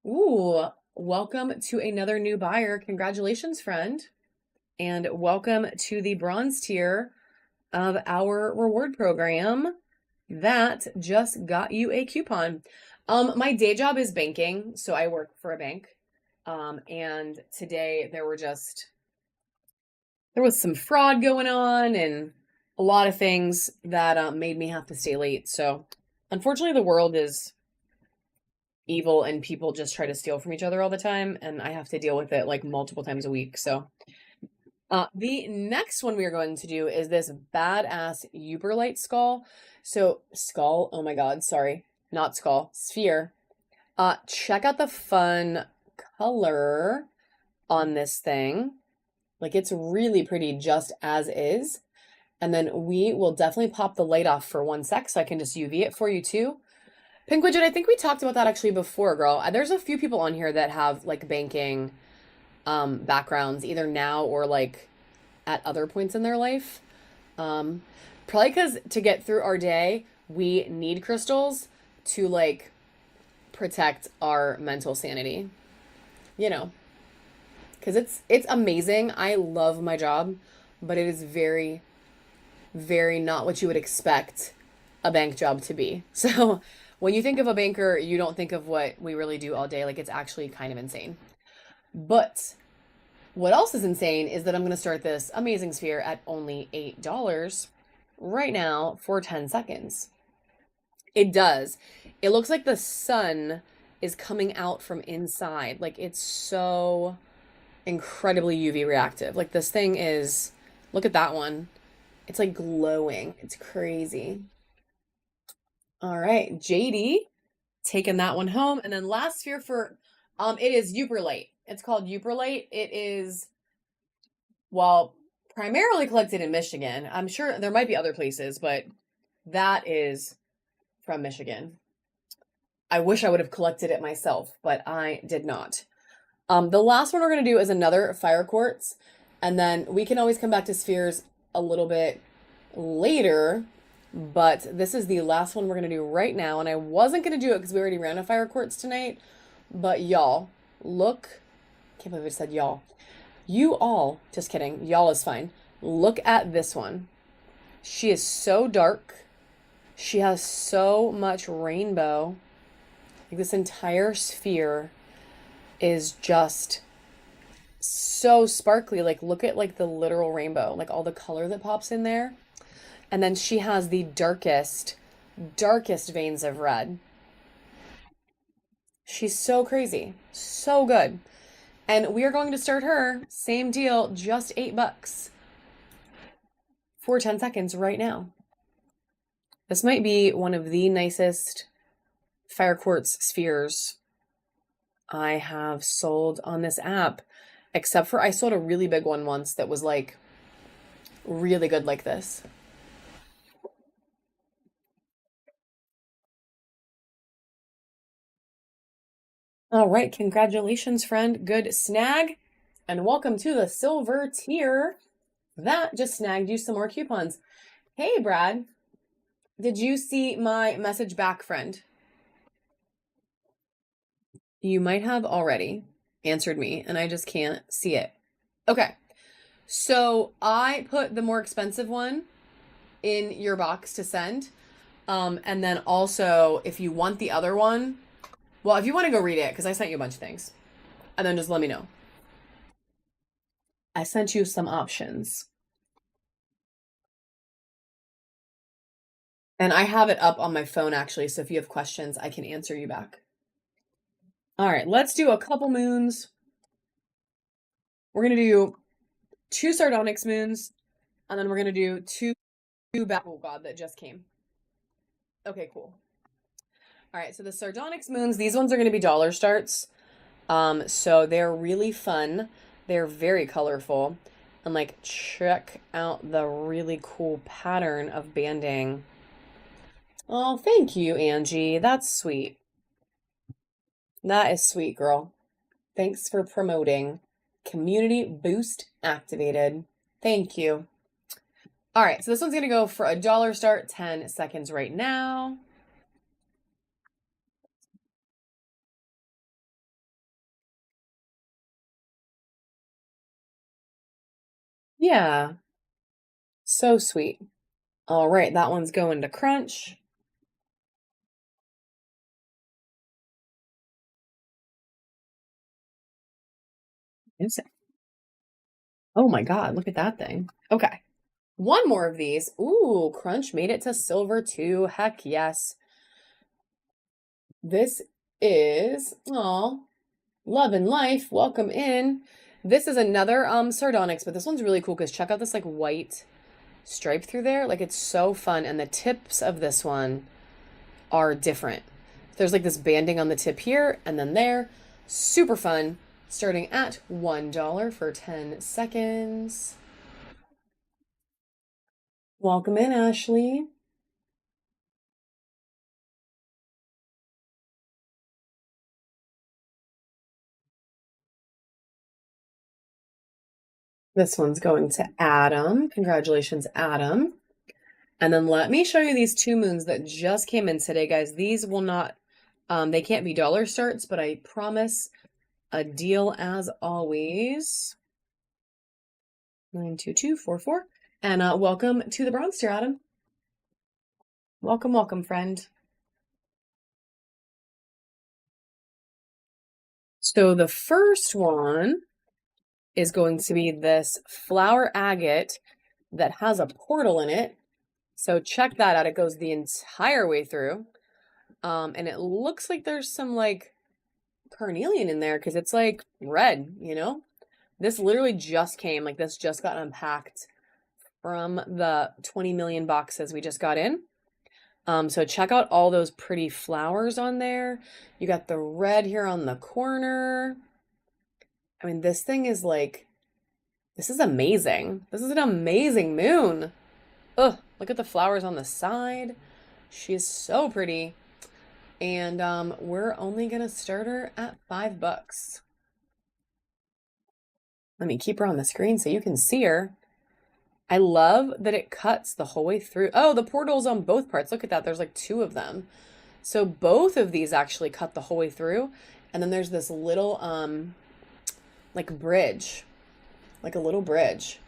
Ooh, welcome to another new buyer. Congratulations, friend. And welcome to the bronze tier of our reward program that just got you a coupon. My day job is banking, so I work for a bank. And today there was some fraud going on and a lot of things that made me have to stay late. So unfortunately the world is evil and people just try to steal from each other all the time, and I have to deal with it like multiple times a week. So the next one we are going to do is this badass Uberlite skull. So skull, oh my god, sorry, not skull, sphere. Check out the fun color on this thing. Like it's really pretty just as is. And then we will definitely pop the light off for 1 sec so I can just UV it for you too. Pink Widget, I think we talked about that actually before, girl. There's a few people on here that have like banking backgrounds either now or like at other points in their life. Probably because to get through our day, we need crystals to like protect our mental sanity. You know, because it's amazing. I love my job, but it is very, very not what you would expect a bank job to be. So when you think of a banker, you don't think of what we really do all day. Like it's actually kind of insane. But what else is insane is that I'm going to start this amazing sphere at only $8 right now for 10 seconds. It does. It looks like the sun is coming out from inside. Like it's so incredibly UV reactive. Like this thing is, look at that one. It's like glowing. It's crazy. All right, JD taking that one home. And then last sphere for it is Uberlite. It's called Uberlite. It is, well, primarily collected in Michigan. I'm sure there might be other places, but that is from Michigan. I wish I would have collected it myself, but I did not. The last one we're going to do is another fire quartz, and then we can always come back to spheres a little bit later, but this is the last one we're going to do right now, and I wasn't going to do it because we already ran a fire quartz tonight, but y'all, look, can't believe I said y'all. You all, just kidding, y'all is fine. Look at this one. She is so dark. She has so much rainbow. Like this entire sphere is just so sparkly. Like look at like the literal rainbow, like all the color that pops in there. And then she has the darkest veins of red. She's so crazy. So good. And we are going to start her, same deal, just $8 for 10 seconds right now. This might be one of the nicest fire quartz spheres I have sold on this app, except for I sold a really big one once that was like really good like this. All right, congratulations, friend. Good snag. And welcome to the silver tier. That just snagged you some more coupons. Hey, Brad. Did you see my message back, friend? You might have already answered me, and I just can't see it. Okay. So I put the more expensive one in your box to send. And then also, if you want the other one, well, if you want to go read it, because I sent you a bunch of things, and then just let me know. I sent you some options. And I have it up on my phone, actually, so if you have questions, I can answer you back. All right, let's do a couple moons. We're going to do 2 sardonyx moons, and then we're going to do two back. Oh, God, that just came. Okay, cool. All right, so the sardonyx moons, these ones are going to be dollar starts. So they're really fun. They're very colorful. And like, check out the really cool pattern of banding. Oh, thank you, Angie. That's sweet. That is sweet, girl. Thanks for promoting. Community boost activated. Thank you. All right, so this one's going to go for a dollar start, 10 seconds right now. Yeah. So sweet. All right, that one's going to crunch. Is it? Oh my God, look at that thing. Okay. One more of these. Ooh, crunch made it to silver too. Heck yes. This is, oh, love and life. Welcome in. This is another sardonyx, but this one's really cool because check out this like white stripe through there. Like it's so fun. And the tips of this one are different. There's like this banding on the tip here and then there. Super fun. Starting at $1 for 10 seconds. Welcome in, Ashley. This one's going to Adam. Congratulations, Adam. And then let me show you these 2 moons that just came in today, guys. These will not, they can't be dollar starts, but I promise a deal as always. 92244. And welcome to the bronze tier, Adam. Welcome, welcome, friend. So the first one is going to be this flower agate that has a portal in it. So check that out. It goes the entire way through. And it looks like there's some like carnelian in there because it's like red, you know? This literally just came, like this just got unpacked from the 20 million boxes we just got in. So check out all those pretty flowers on there. You got the red here on the corner. I mean, this thing is like, this is amazing. This is an amazing moon. Ugh, look at the flowers on the side. She's so pretty. And we're only gonna start her at $5. Let me keep her on the screen so you can see her. I love that it cuts the whole way through. Oh, the portal's on both parts. Look at that. There's like 2 of them. So both of these actually cut the whole way through. And then there's this little like bridge. Like a little bridge.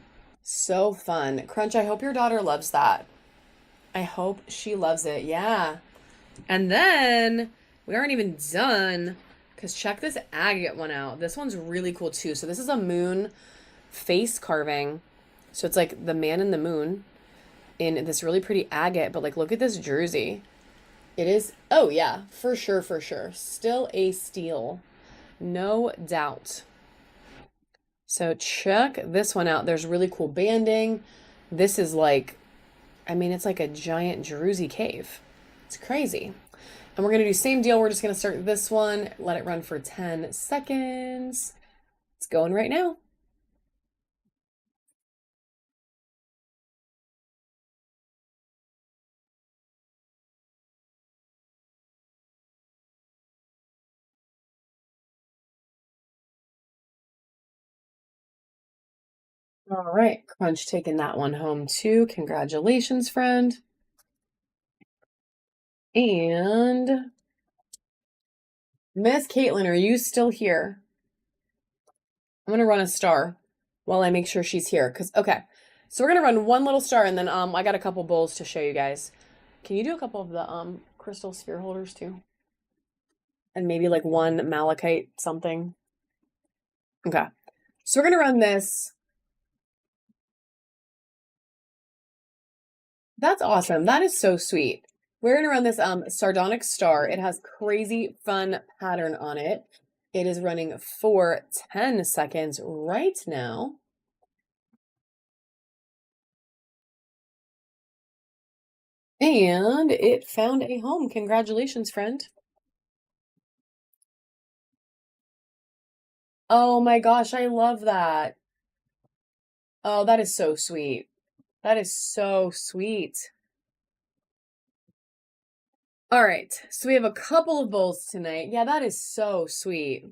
So fun. Crunch, I hope your daughter loves that. I hope she loves it. Yeah. And then we aren't even done because check this agate one out. This one's really cool too. So this is a moon face carving. So it's like the man in the moon in this really pretty agate, but like look at this jersey. It is, oh yeah, for sure, for sure. Still a steal. No doubt. So check this one out. There's really cool banding. This is like, I mean, it's like a giant Jerusi cave. It's crazy. And we're going to do same deal. We're just going to start this one, let it run for 10 seconds. It's going right now. All right, Crunch taking that one home too. Congratulations, friend. And Miss Caitlin, are you still here? I'm gonna run a star while I make sure she's here. Okay, so we're gonna run one little star and then I got a couple bowls to show you guys. Can you do a couple of the crystal sphere holders too? And maybe like one malachite something. Okay. So we're gonna run this. That's awesome. That is so sweet. We're gonna run this sardonic star. It has crazy fun pattern on it. It is running for 10 seconds right now. And it found a home. Congratulations, friend. Oh my gosh, I love that. Oh, that is so sweet. That is so sweet. All right, so we have a couple of bowls tonight. Yeah, that is so sweet.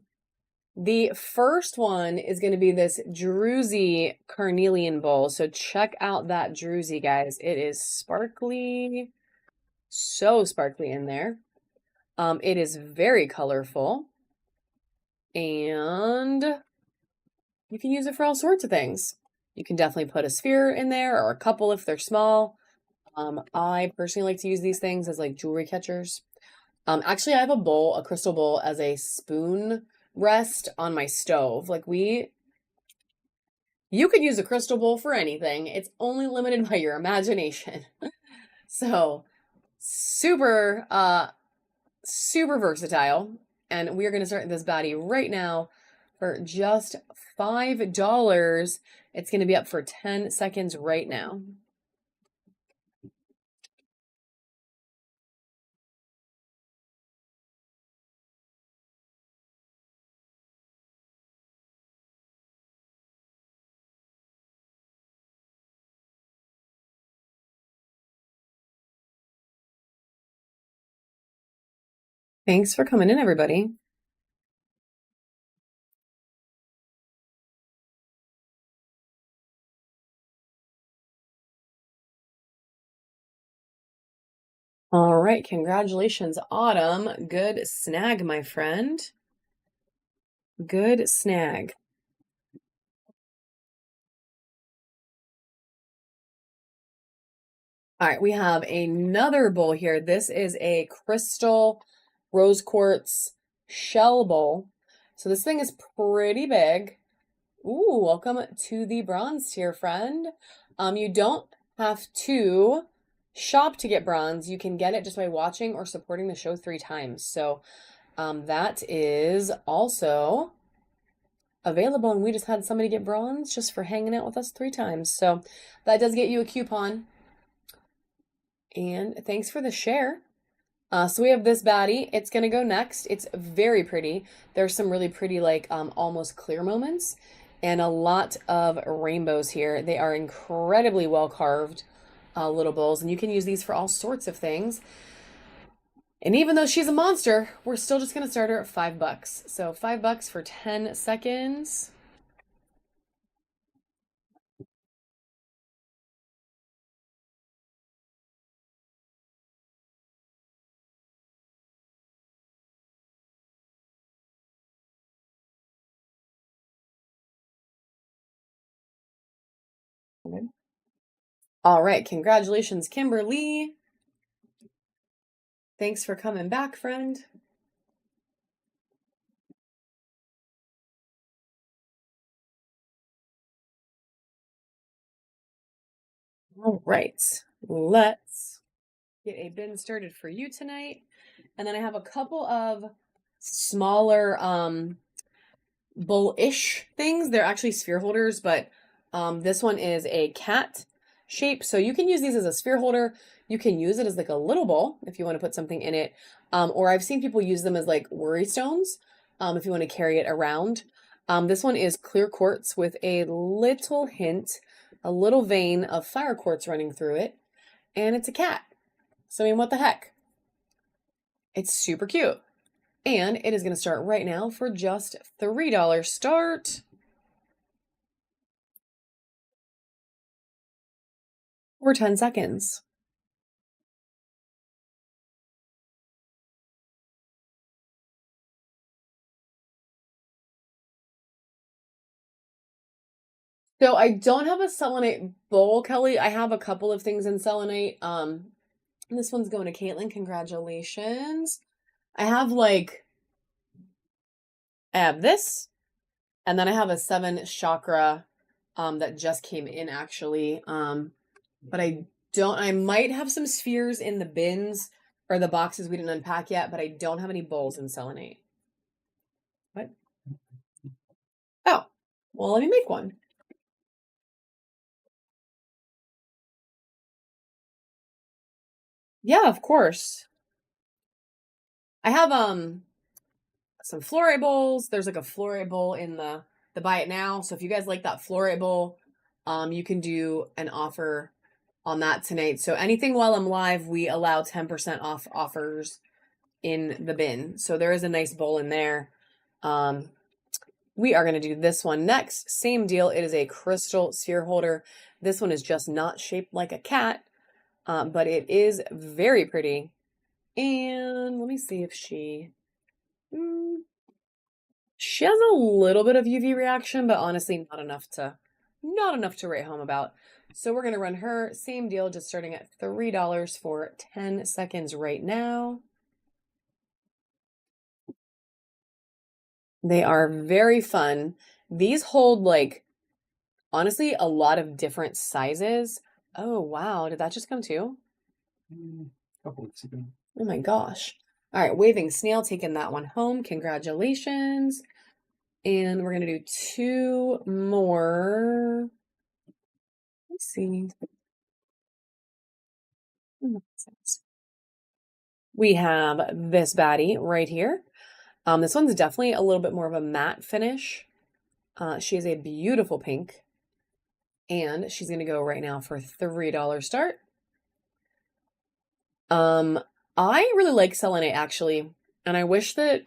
The first one is going to be this Druzy Carnelian bowl. So check out that Druzy, guys. It is sparkly, so sparkly in there. It is very colorful. And you can use it for all sorts of things. You can definitely put a sphere in there or a couple if they're small. I personally like to use these things as like jewelry catchers. Actually, I have a bowl, a crystal bowl, as a spoon rest on my stove. You could use a crystal bowl for anything. It's only limited by your imagination. So, super, super versatile. And we are going to start this baddie right now for just $5. It's going to be up for 10 seconds right now. Thanks for coming in, everybody. All right, congratulations, Autumn. Good snag, my friend. Good snag. All right, we have another bowl here. This is a crystal rose quartz shell bowl. So this thing is pretty big. Ooh, welcome to the bronze tier, friend. You don't have to shop to get bronze. You can get it just by watching or supporting the show 3 times. So that is also available, and we just had somebody get bronze just for hanging out with us 3 times. So that does get you a coupon. And thanks for the share. So we have this baddie. It's gonna go next. It's very pretty. There's some really pretty, like almost clear moments, and a lot of rainbows here. They are incredibly well carved little bowls, and you can use these for all sorts of things. And even though she's a monster, we're still just gonna start her at $5. So $5 for 10 seconds. All right, congratulations, Kimberly. Thanks for coming back, friend. All right, let's get a bin started for you tonight. And then I have a couple of smaller bowl-ish things. They're actually sphere holders, but this one is a cat shape. So you can use these as a sphere holder. You can use it as like a little bowl if you want to put something in it. Or I've seen people use them as like worry stones if you want to carry it around. This one is clear quartz with a little hint, a little vein of fire quartz running through it. And it's a cat. So, I mean, what the heck? It's super cute. And it is going to start right now for just $3 start. Or 10 seconds. So I don't have a selenite bowl, Kelly. I have a couple of things in selenite. This one's going to Caitlin. Congratulations. I have this, and then I have a 7 chakra that just came in actually. But I might have some spheres in the bins or the boxes we didn't unpack yet, but I don't have any bowls in selenite. What? Oh, well, let me make one. Yeah, of course. I have some fluorite bowls. There's like a fluorite bowl in the buy it now. So if you guys like that fluorite bowl, you can do an offer on that tonight. So anything while I'm live, we allow 10% off offers in the bin. So there is a nice bowl in there. We are going to do this one next. Same deal. It is a crystal sphere holder. This one is just not shaped like a cat, but it is very pretty. And let me see if she has a little bit of UV reaction, but honestly not enough to write home about. So we're going to run her same deal, just starting at $3 for 10 seconds right now. They are very fun. These hold honestly a lot of different sizes. Oh wow, did that just come too? A couple weeks ago. Oh my gosh. All right, waving snail taking that one home. Congratulations. And we're going to do 2 more. Let's see. We have this baddie right here. This one's definitely a little bit more of a matte finish. She is a beautiful pink. And she's going to go right now for $3 start. I really like selenite actually. And I wish that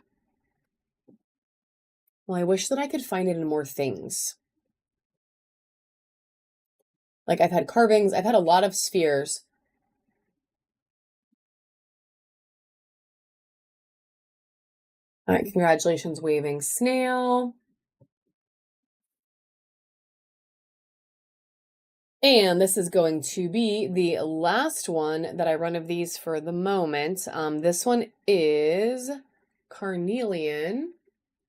I could find it in more things. Like I've had carvings, I've had a lot of spheres. All right, congratulations, waving snail. And this is going to be the last one that I run of these for the moment. This one is carnelian,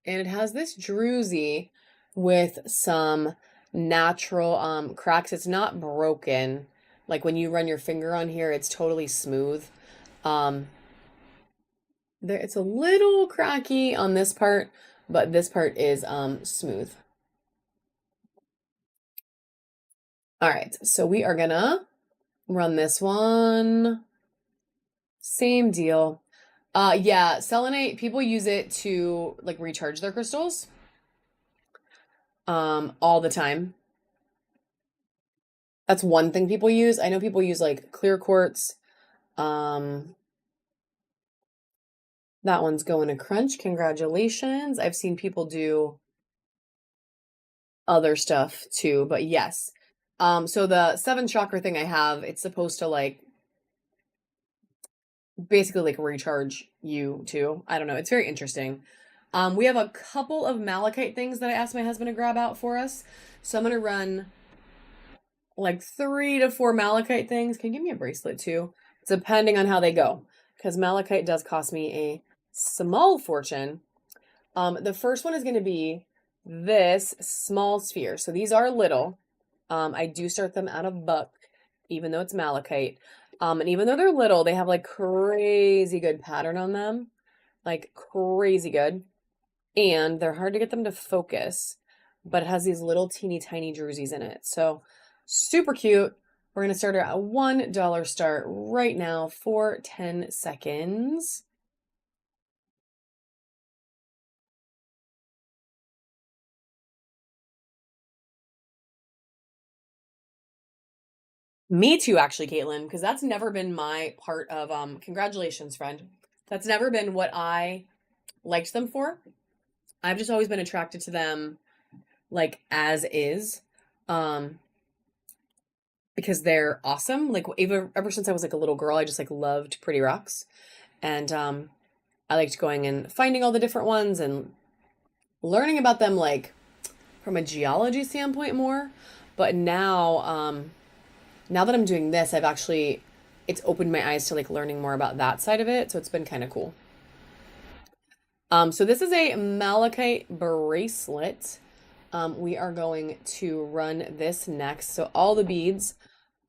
and it has this druzy with some natural cracks. It's not broken. Like when you run your finger on here, it's totally smooth. It's a little cracky on this part, but this part is smooth. All right, so we are gonna run this one. Same deal. Yeah, selenite, people use it to like recharge their crystals all the time. That's one thing people use. I know people use like clear quartz. That one's going to crunch. Congratulations. I've seen people do other stuff too, but yes. So the 7 chakra thing I have, it's supposed to basically recharge you too. I don't know. It's very interesting. We have a couple of malachite things that I asked my husband to grab out for us. So I'm going to run 3 to 4 malachite things. Can you give me a bracelet too? Depending on how they go, because malachite does cost me a small fortune. The first one is going to be this small sphere. So these are little. I do start them out of buck, even though it's malachite. And even though they're little, they have crazy good pattern on them. Crazy good. and they're hard to get them to focus, but it has these little teeny tiny jerseys in it. So super cute. We're going to start her at $1 start right now for 10 seconds. Me too, actually, Caitlin, because that's never been my part of congratulations, friend. That's never been what I liked them for. I've just always been attracted to them like as is. Because they're awesome. Like ever since I was like a little girl, I just like loved pretty rocks. And I liked going and finding all the different ones and learning about them like from a geology standpoint more. But now that I'm doing this, it's opened my eyes to like learning more about that side of it. So it's been kind of cool. So this is a malachite bracelet. We are going to run this next. So all the beads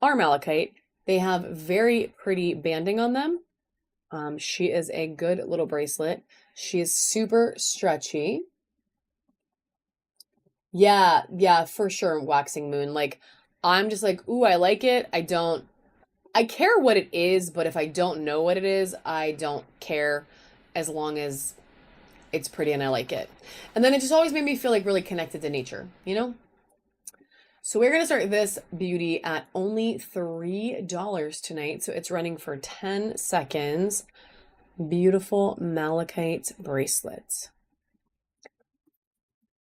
are malachite. They have very pretty banding on them. She is a good little bracelet. She is super stretchy. Yeah, for sure. Waxing moon. Like, I'm just like, ooh, I like it. I care what it is, but if I don't know what it is, I don't care as long as it's pretty and I like it. And then it just always made me feel like really connected to nature, you know? So we're going to start this beauty at only $3 tonight. So it's running for 10 seconds. Beautiful malachite bracelets.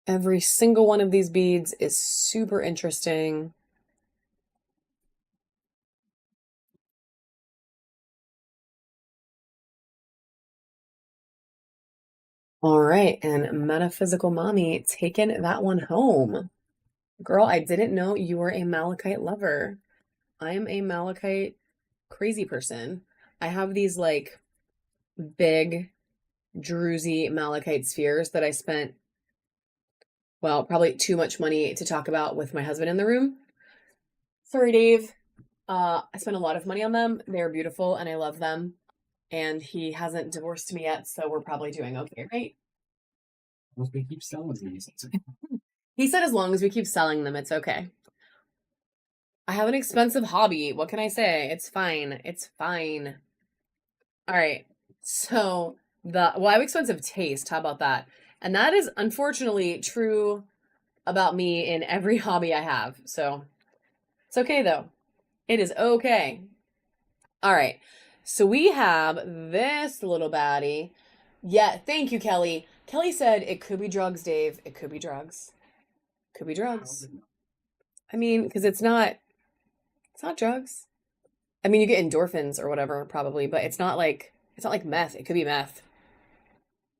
Every single one of these beads is super interesting. All right, and Metaphysical Mommy taking that one home. Girl, I didn't know you were a malachite lover. I am a malachite crazy person. I have these like big druzy malachite spheres that I spent, well, probably too much money to talk about with my husband in the room. Sorry, Dave. I spent a lot of money on them. They're beautiful and I love them. And he hasn't divorced me yet, so we're probably doing okay, right? Well, they keep selling these. He said as long as we keep selling them, it's okay. I have an expensive hobby. What can I say? It's fine. It's fine. All right. So I have expensive taste. How about that? And that is unfortunately true about me in every hobby I have. So it's okay though. It is okay. All right. So we have this little baddie. Yeah, thank you, Kelly. Kelly said it could be drugs, Dave. It could be drugs. Could be drugs. I mean, because it's not drugs. I mean, you get endorphins or whatever, probably, but it's not like meth. It could be meth.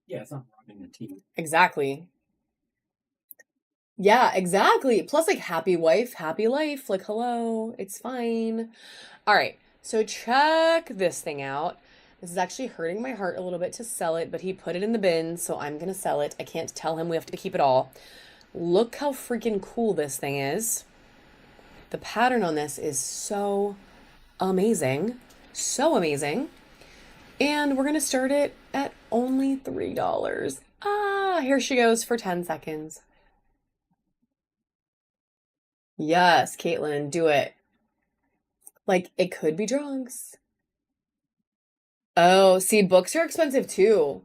Yeah, it's not rotting the teeth. Exactly. Yeah, exactly. Plus, like, happy wife, happy life. Like, hello, it's fine. All right, so check this thing out. This is actually hurting my heart a little bit to sell it, but he put it in the bin, so I'm gonna sell it. I can't tell him we have to keep it all. Look how freaking cool this thing is. The pattern on this is so amazing. So amazing. And we're going to start it at only $3. Ah, here she goes for 10 seconds. Yes, Caitlin, do it. Like, it could be drugs. Oh, see, books are expensive too.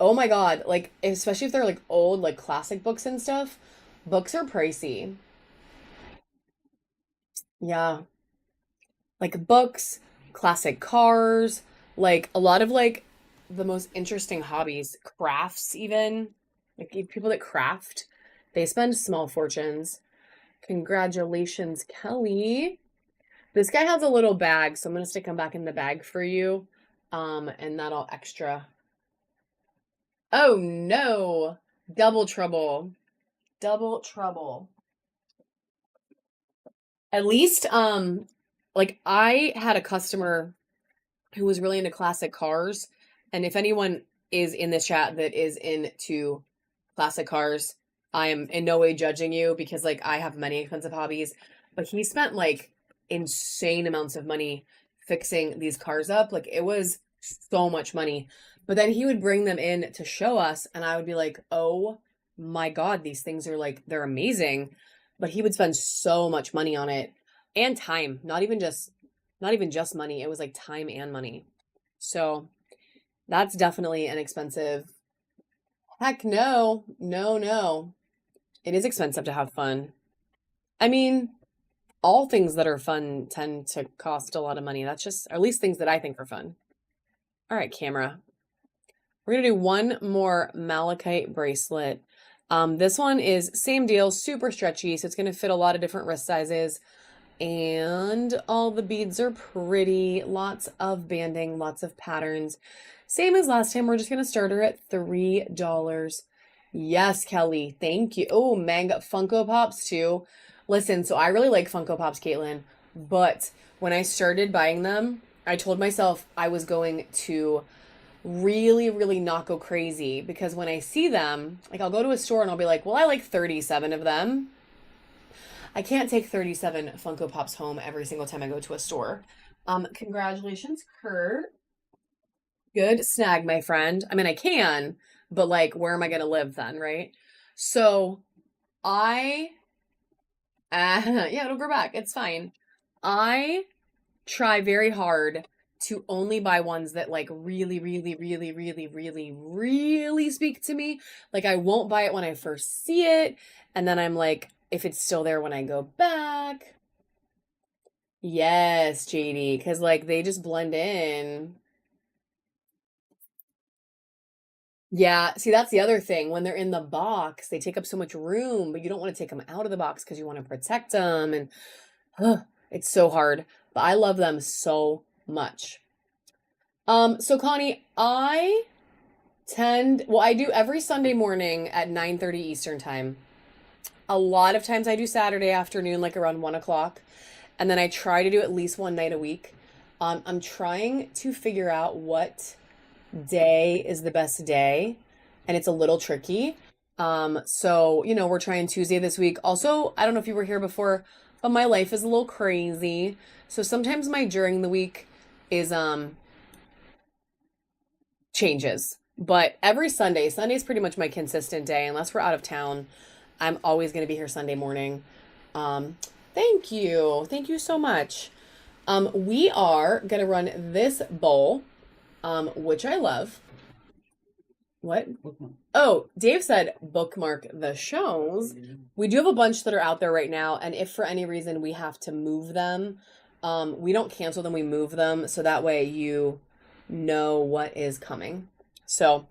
Oh my God. Like, especially if they're like old, like classic books and stuff, books are pricey. Yeah. Like books, classic cars, like a lot of like the most interesting hobbies, crafts even, like people that craft, they spend small fortunes. Congratulations, Kelly. This guy has a little bag, so I'm gonna stick him back in the bag for you. And that'll extra. Oh no, double trouble. Double trouble. At least, like I had a customer who was really into classic cars. And if anyone is in this chat that is into classic cars, I am in no way judging you because like I have many expensive hobbies, but he spent like insane amounts of money fixing these cars up. Like it was so much money. But then he would bring them in to show us, and I would be like, oh my God, these things are like, they're amazing. But he would spend so much money on it and time, not even just money. It was like time and money. So that's definitely an expensive. Heck no, no, no. It is expensive to have fun. I mean, all things that are fun tend to cost a lot of money. That's just, or at least things that I think are fun. All right, camera. We're going to do one more malachite bracelet. This one is same deal, super stretchy, so it's going to fit a lot of different wrist sizes. And all the beads are pretty, lots of banding, lots of patterns. Same as last time, we're just going to start her at $3. Yes, Kelly, thank you. Oh, manga Funko Pops too. Listen, so I really like Funko Pops, Caitlin, but when I started buying them, I told myself I was going to really, really not go crazy because when I see them, like I'll go to a store and I'll be like, well, I like 37 of them. I can't take 37 Funko Pops home every single time I go to a store. Congratulations, Kurt. Good snag, my friend. I mean, I can, but like, where am I going to live then, right? So I, yeah, it'll grow back. It's fine. I try very hard to only buy ones that like really, really, really, really, really, really speak to me. Like I won't buy it when I first see it. And then I'm like, if it's still there when I go back. Yes, JD, because like they just blend in. Yeah, see, that's the other thing. When they're in the box, they take up so much room, but you don't want to take them out of the box because you want to protect them. And it's so hard. But I love them so much. So Connie, I do every Sunday morning at 9:30 Eastern time. A lot of times I do Saturday afternoon, like around 1 o'clock. And then I try to do at least one night a week. I'm trying to figure out what day is the best day, and it's a little tricky. So, we're trying Tuesday this week. Also, I don't know if you were here before, but my life is a little crazy. So sometimes my during the week is changes. But every Sunday is pretty much my consistent day, unless we're out of town. I'm always going to be here Sunday morning. Um, Thank you. Thank you so much. We are going to run this bowl, which I love. What? Oh, Dave said bookmark the shows. We do have a bunch that are out there right now, and if for any reason we have to move them, we don't cancel them, we move them, so that way you know what is coming. So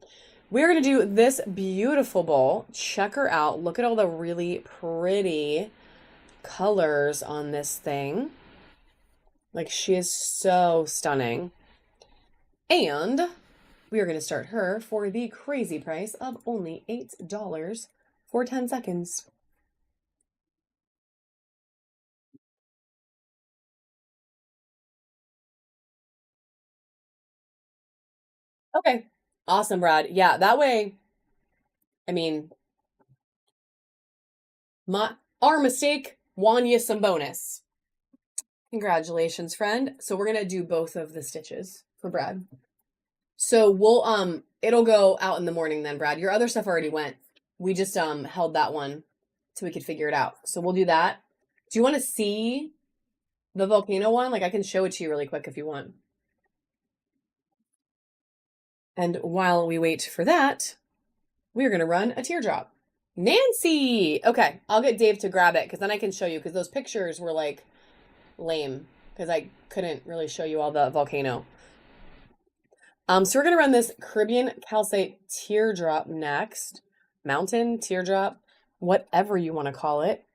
we're gonna do this beautiful bowl. Check her out. Look at all the really pretty colors on this thing. Like she is so stunning. And we are going to start her for the crazy price of only $8 for 10 seconds. Okay. Awesome, Brad. Yeah, that way, I mean, our mistake won you some bonus. Congratulations, friend. So we're going to do both of the stitches for Brad. So it'll go out in the morning then, Brad. Your other stuff already went. We just held that one so we could figure it out. So we'll do that. Do you want to see the volcano one? Like I can show it to you really quick if you want. And while we wait for that, we're going to run a teardrop. Nancy! Okay, I'll get Dave to grab it because then I can show you because those pictures were like lame because I couldn't really show you all the volcano. So we're going to run this Caribbean calcite teardrop next. Mountain, teardrop, whatever you want to call it.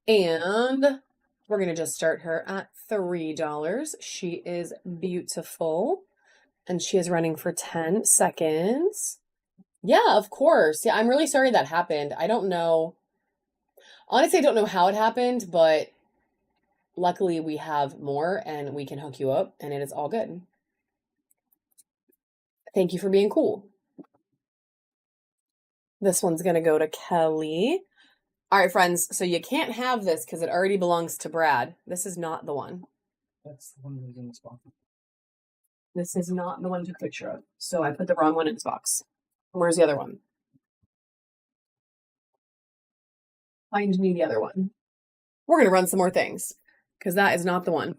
And we're going to just start her at $3. She is beautiful. And she is running for 10 seconds. Yeah, of course. Yeah, I'm really sorry that happened. I don't know. Honestly, I don't know how it happened, but luckily we have more and we can hook you up and it is all good. Thank you for being cool. This one's going to go to Kelly. All right, friends. So you can't have this because it already belongs to Brad. This is not the one. That's the one that was in the spot. This is not the one I took a picture of. So I put the wrong one in this box. Where's the other one? Find me the other one. We're going to run some more things because that is not the one.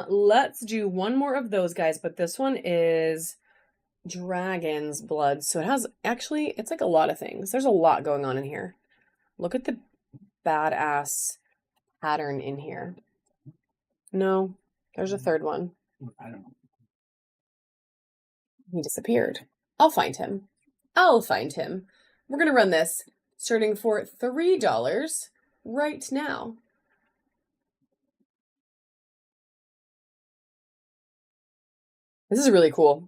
Let's do one more of those guys, but this one is dragon's blood. So it has actually, it's like a lot of things. There's a lot going on in here. Look at the badass pattern in here. No, there's a third one. I don't know. He disappeared. I'll find him. I'll find him. We're going to run this starting for $3 right now. This is really cool.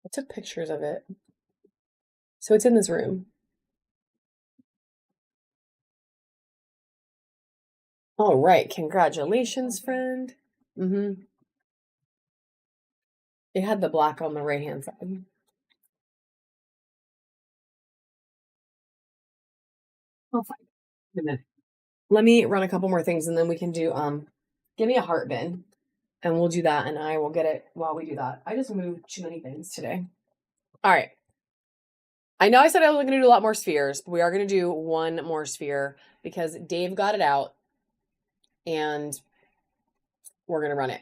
I took pictures of it. So it's in this room. All right. Congratulations, friend. Mm-hmm. It had the black on the right-hand side. I'll find it in a minute. Let me run a couple more things and then we can do, give me a heart bin and we'll do that and I will get it while we do that. I just moved too many things today. All right. I know I said I wasn't going to do a lot more spheres, but we are going to do one more sphere because Dave got it out and we're going to run it.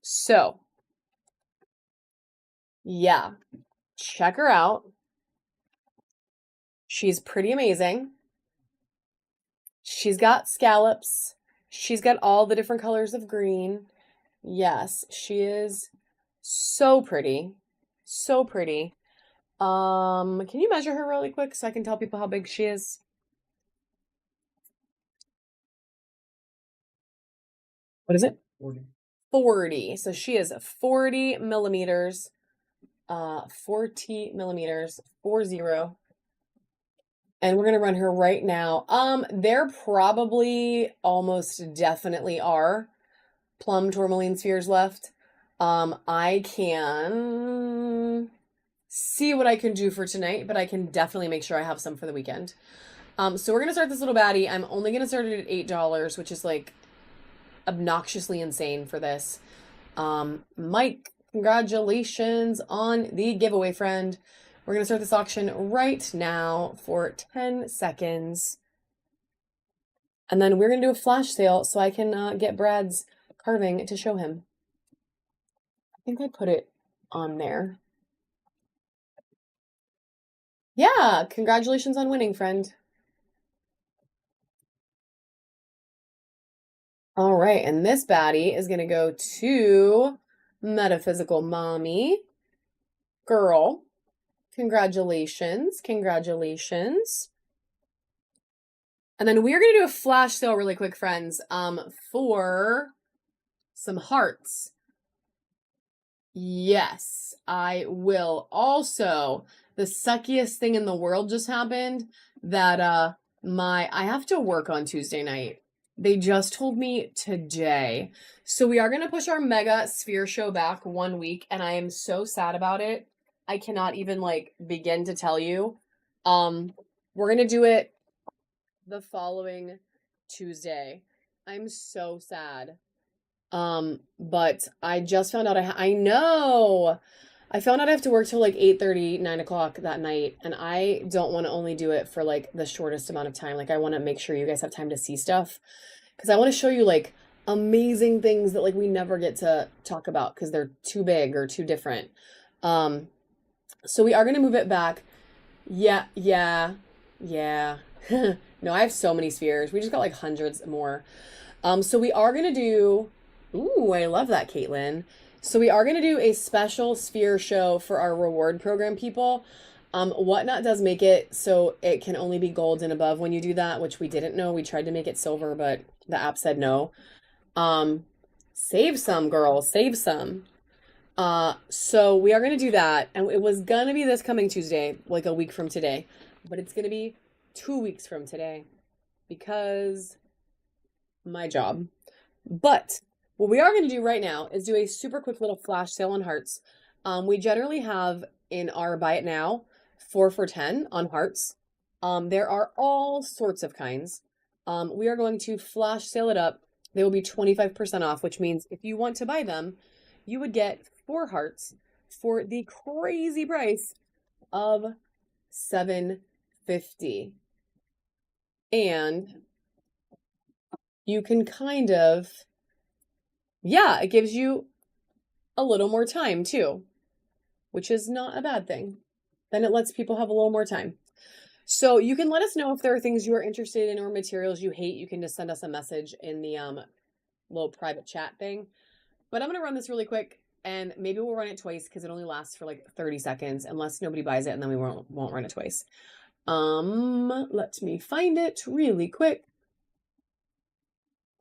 So, yeah, check her out. She's pretty amazing. She's got scallops. She's got all the different colors of green. Yes, she is so pretty. So pretty. Can you measure her really quick so I can tell people how big she is? What is it? 40. 40. So she is 40 millimeters. 40 millimeters. 40. And we're gonna run her right now. There probably almost definitely are plum tourmaline spheres left. I can see what I can do for tonight, but I can definitely make sure I have some for the weekend. So we're gonna start this little baddie. I'm only gonna start it at $8, which is like obnoxiously insane for this. Mike, congratulations on the giveaway, friend. We're going to start this auction right now for 10 seconds. And then we're going to do a flash sale so I can get Brad's carving to show him. I think I put it on there. Yeah, congratulations on winning, friend. All right, and this baddie is going to go to Metaphysical Mommy. Girl. Congratulations. Congratulations. And then we're going to do a flash sale really quick, friends, for some hearts. Yes, I will. Also, the suckiest thing in the world just happened that I have to work on Tuesday night. They just told me today. So we are going to push our mega sphere show back 1 week and I am so sad about it. I cannot even like begin to tell you. We're going to do it the following Tuesday. I'm so sad. But I just found out I know. I found out I have to work till like 8:30, 9 o'clock that night. And I don't want to only do it for like the shortest amount of time. Like I want to make sure you guys have time to see stuff. Because I want to show you like amazing things that like we never get to talk about because they're too big or too different. So we are going to move it back. Yeah. No, I have so many spheres. We just got like hundreds more. So we are going to do, ooh, I love that, Caitlin. So we are going to do a special sphere show for our reward program people. Whatnot does make it so it can only be gold and above when you do that, which we didn't know. We tried to make it silver, but the app said no. Save some, girls, save some. So we are going to do that. And it was going to be this coming Tuesday, like a week from today, but it's going to be 2 weeks from today because my job. But what we are going to do right now is do a super quick little flash sale on hearts. We generally have in our buy it now 4 for 10 on hearts. There are all sorts of kinds. We are going to flash sale it up They will be 25% off, which means if you want to buy them, you would get 4 hearts for the crazy price of $7.50. And you can kind of, yeah, it gives you a little more time too, which is not a bad thing. Then it lets people have a little more time. So you can let us know if there are things you are interested in or materials you hate. You can just send us a message in the little private chat thing. But I'm going to run this really quick, and maybe we'll run it twice because it only lasts for like 30 seconds unless nobody buys it, and then we won't run it twice. Let me find it really quick.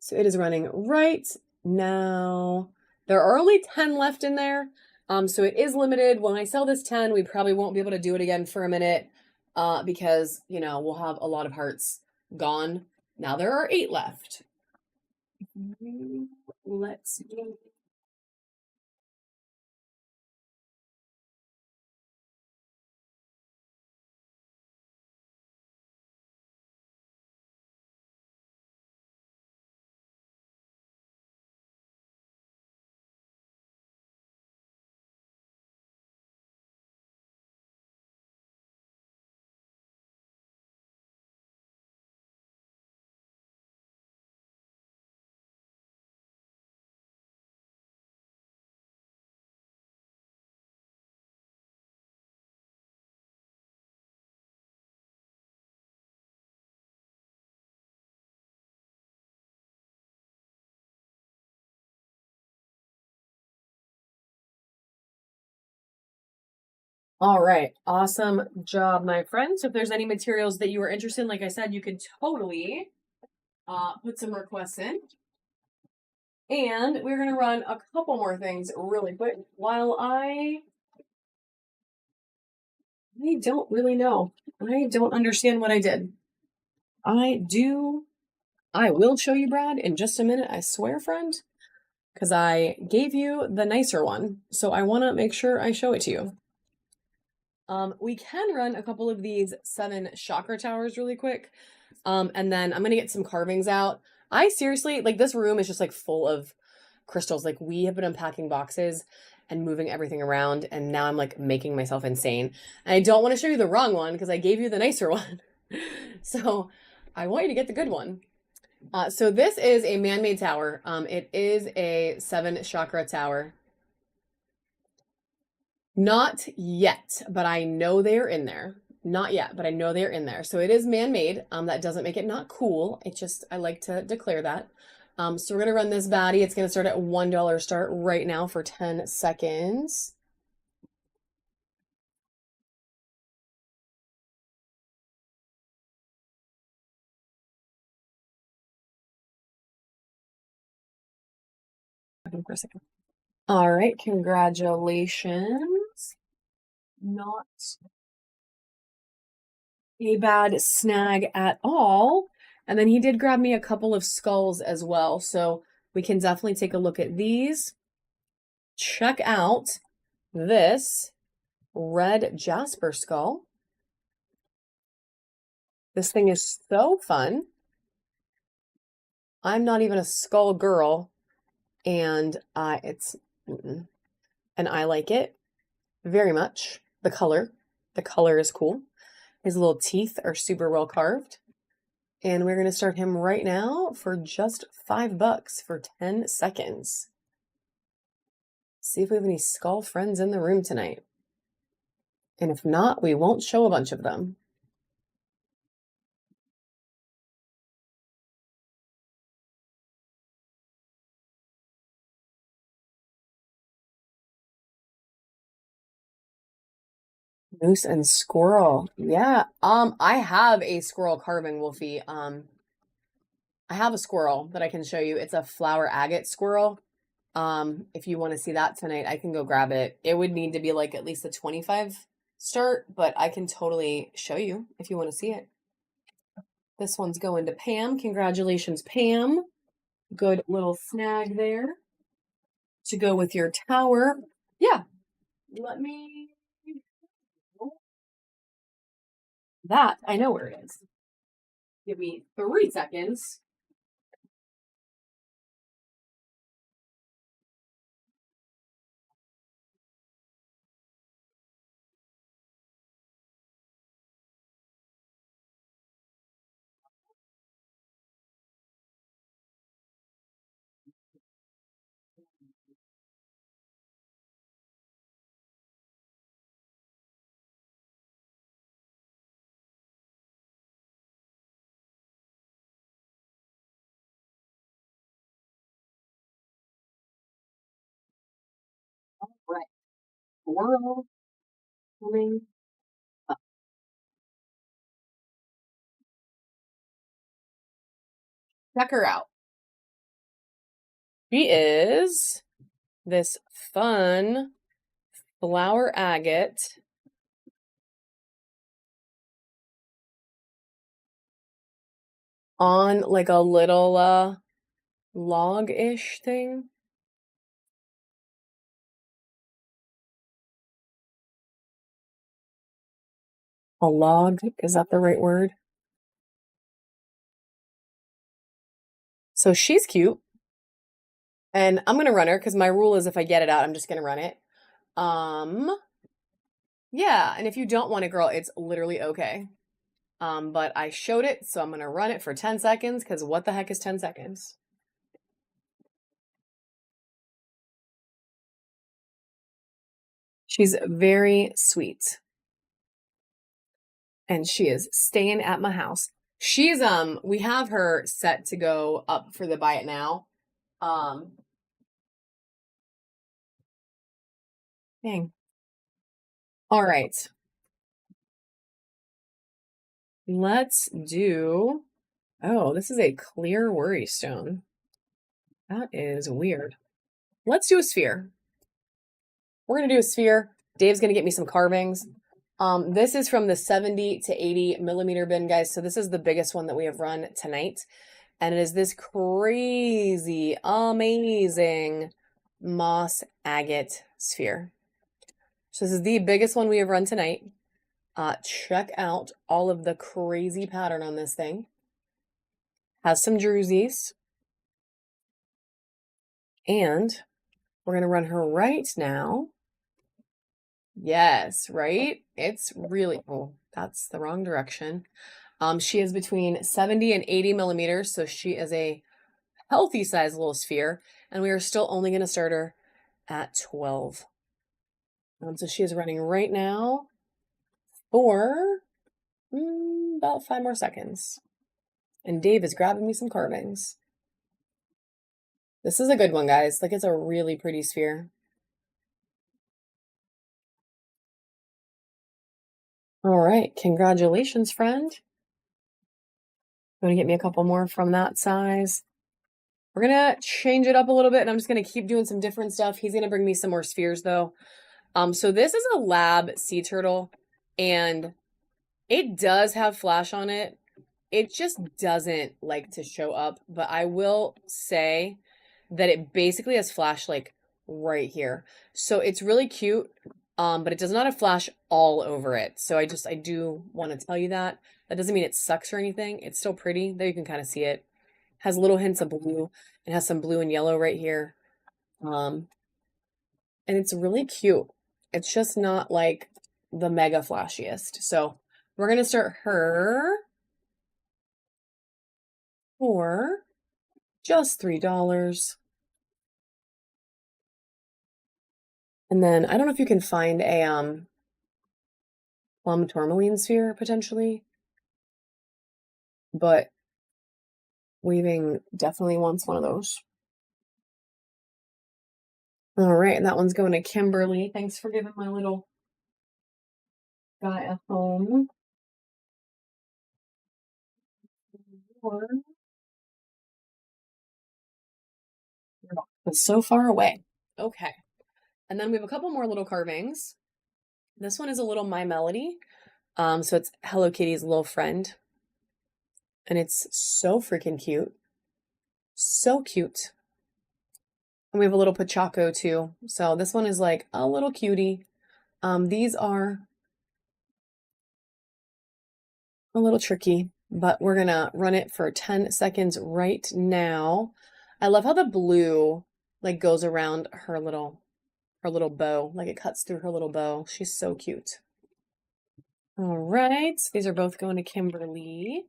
So it is running right now. There are only 10 left in there. So it is limited. When I sell this 10, we probably won't be able to do it again for a minute, because, you know, we'll have a lot of hearts gone. Now there are 8 left. Let's see. All right. Awesome job, my friend. So if there's any materials that you are interested in, like I said, you can totally put some requests in. And we're going to run a couple more things really quick while I don't really know. I don't understand what I did. I will show you, Brad, in just a minute, I swear, friend, because I gave you the nicer one. So I want to make sure I show it to you. We can run a couple of these 7 chakra towers really quick. And then I'm going to get some carvings out. I seriously, like, this room is just like full of crystals. Like, we have been unpacking boxes and moving everything around, and now I'm like making myself insane. And I don't want to show you the wrong one because I gave you the nicer one. So I want you to get the good one. So this is a man-made tower. It is a 7 chakra tower. Not yet, but I know they're in there. Not yet, but I know they're in there. So it is man-made. That doesn't make it not cool. I like to declare that. So we're gonna run this baddie. It's gonna start at $1 start right now for 10 seconds. For a second. All right, congratulations. Not a bad snag at all. And then he did grab me a couple of skulls as well. So we can definitely take a look at these. Check out this red jasper skull. This thing is so fun. I'm not even a skull girl, and and I like it very much. The color is cool. His little teeth are super well carved. And we're going to start him right now for just $5 for 10 seconds. See if we have any skull friends in the room tonight. And if not, we won't show a bunch of them. Moose and squirrel. Yeah. I have a squirrel carving, Wolfie. I have a squirrel that I can show you. It's a flower agate squirrel. If you want to see that tonight, I can go grab it. It would need to be like at least a 25 start, but I can totally show you if you want to see it. This one's going to Pam. Congratulations, Pam. Good little snag there to go with your tower. Yeah. Let me. That, I know where it is. Give me 3 seconds. Coral coming up. Check her out. She is this fun flower agate on like a little log-ish thing. A log, is that the right word? So she's cute. And I'm gonna run her because my rule is if I get it out, I'm just gonna run it. Yeah, and if you don't want it, girl, it's literally okay. But I showed it, so I'm gonna run it for 10 seconds because what the heck is 10 seconds? She's very sweet. And she is staying at my house. She's we have her set to go up for the buy it now. Um Dang. All right. Let's do Oh, this is a clear worry stone. That is weird. Let's do a sphere. We're gonna do a sphere. Dave's gonna get me some carvings. This is from the 70 to 80 millimeter bin, guys. So this is the biggest one that we have run tonight. And it is this crazy, amazing moss agate sphere. So this is the biggest one we have run tonight. Check out all of the crazy pattern on this thing. Has some drusies. And we're going to run her right now. Yes, right? It's really, oh, that's the wrong direction. She is between 70 and 80 millimeters, so she is a healthy size little sphere, and we are still only going to start her at 12. So she is running right now for about 5 more seconds. And Dave is grabbing me some carvings. This is a good one, guys. Like, it's a really pretty sphere. All right. Congratulations, friend. Want to get me a couple more from that size? We're going to change it up a little bit, and I'm just going to keep doing some different stuff. He's going to bring me some more spheres, though. So this is a lab sea turtle, and it does have flash on it. It just doesn't like to show up, but I will say that it basically has flash like right here. So it's really cute, but it does not have flash all over it. So I do want to tell you that. That doesn't mean it sucks or anything. It's still pretty. There you can kind of see it. Has little hints of blue. It has some blue and yellow right here. And it's really cute. It's just not like the mega flashiest. So we're going to start her for just $3. And then I don't know if you can find a plum tourmaline sphere potentially, but weaving definitely wants one of those. All right, that one's going to Kimberly. Thanks for giving my little guy a home. It's so far away. Okay. And then we have a couple more little carvings. This one is a little My Melody. So it's Hello Kitty's little friend. And it's so freaking cute. So cute. And we have a little Pachaco too. So this one is like a little cutie. These are a little tricky, but we're gonna run it for 10 seconds right now. I love how the blue like goes around her little bow, like it cuts through her little bow. She's so cute. All right, these are both going to Kimberly.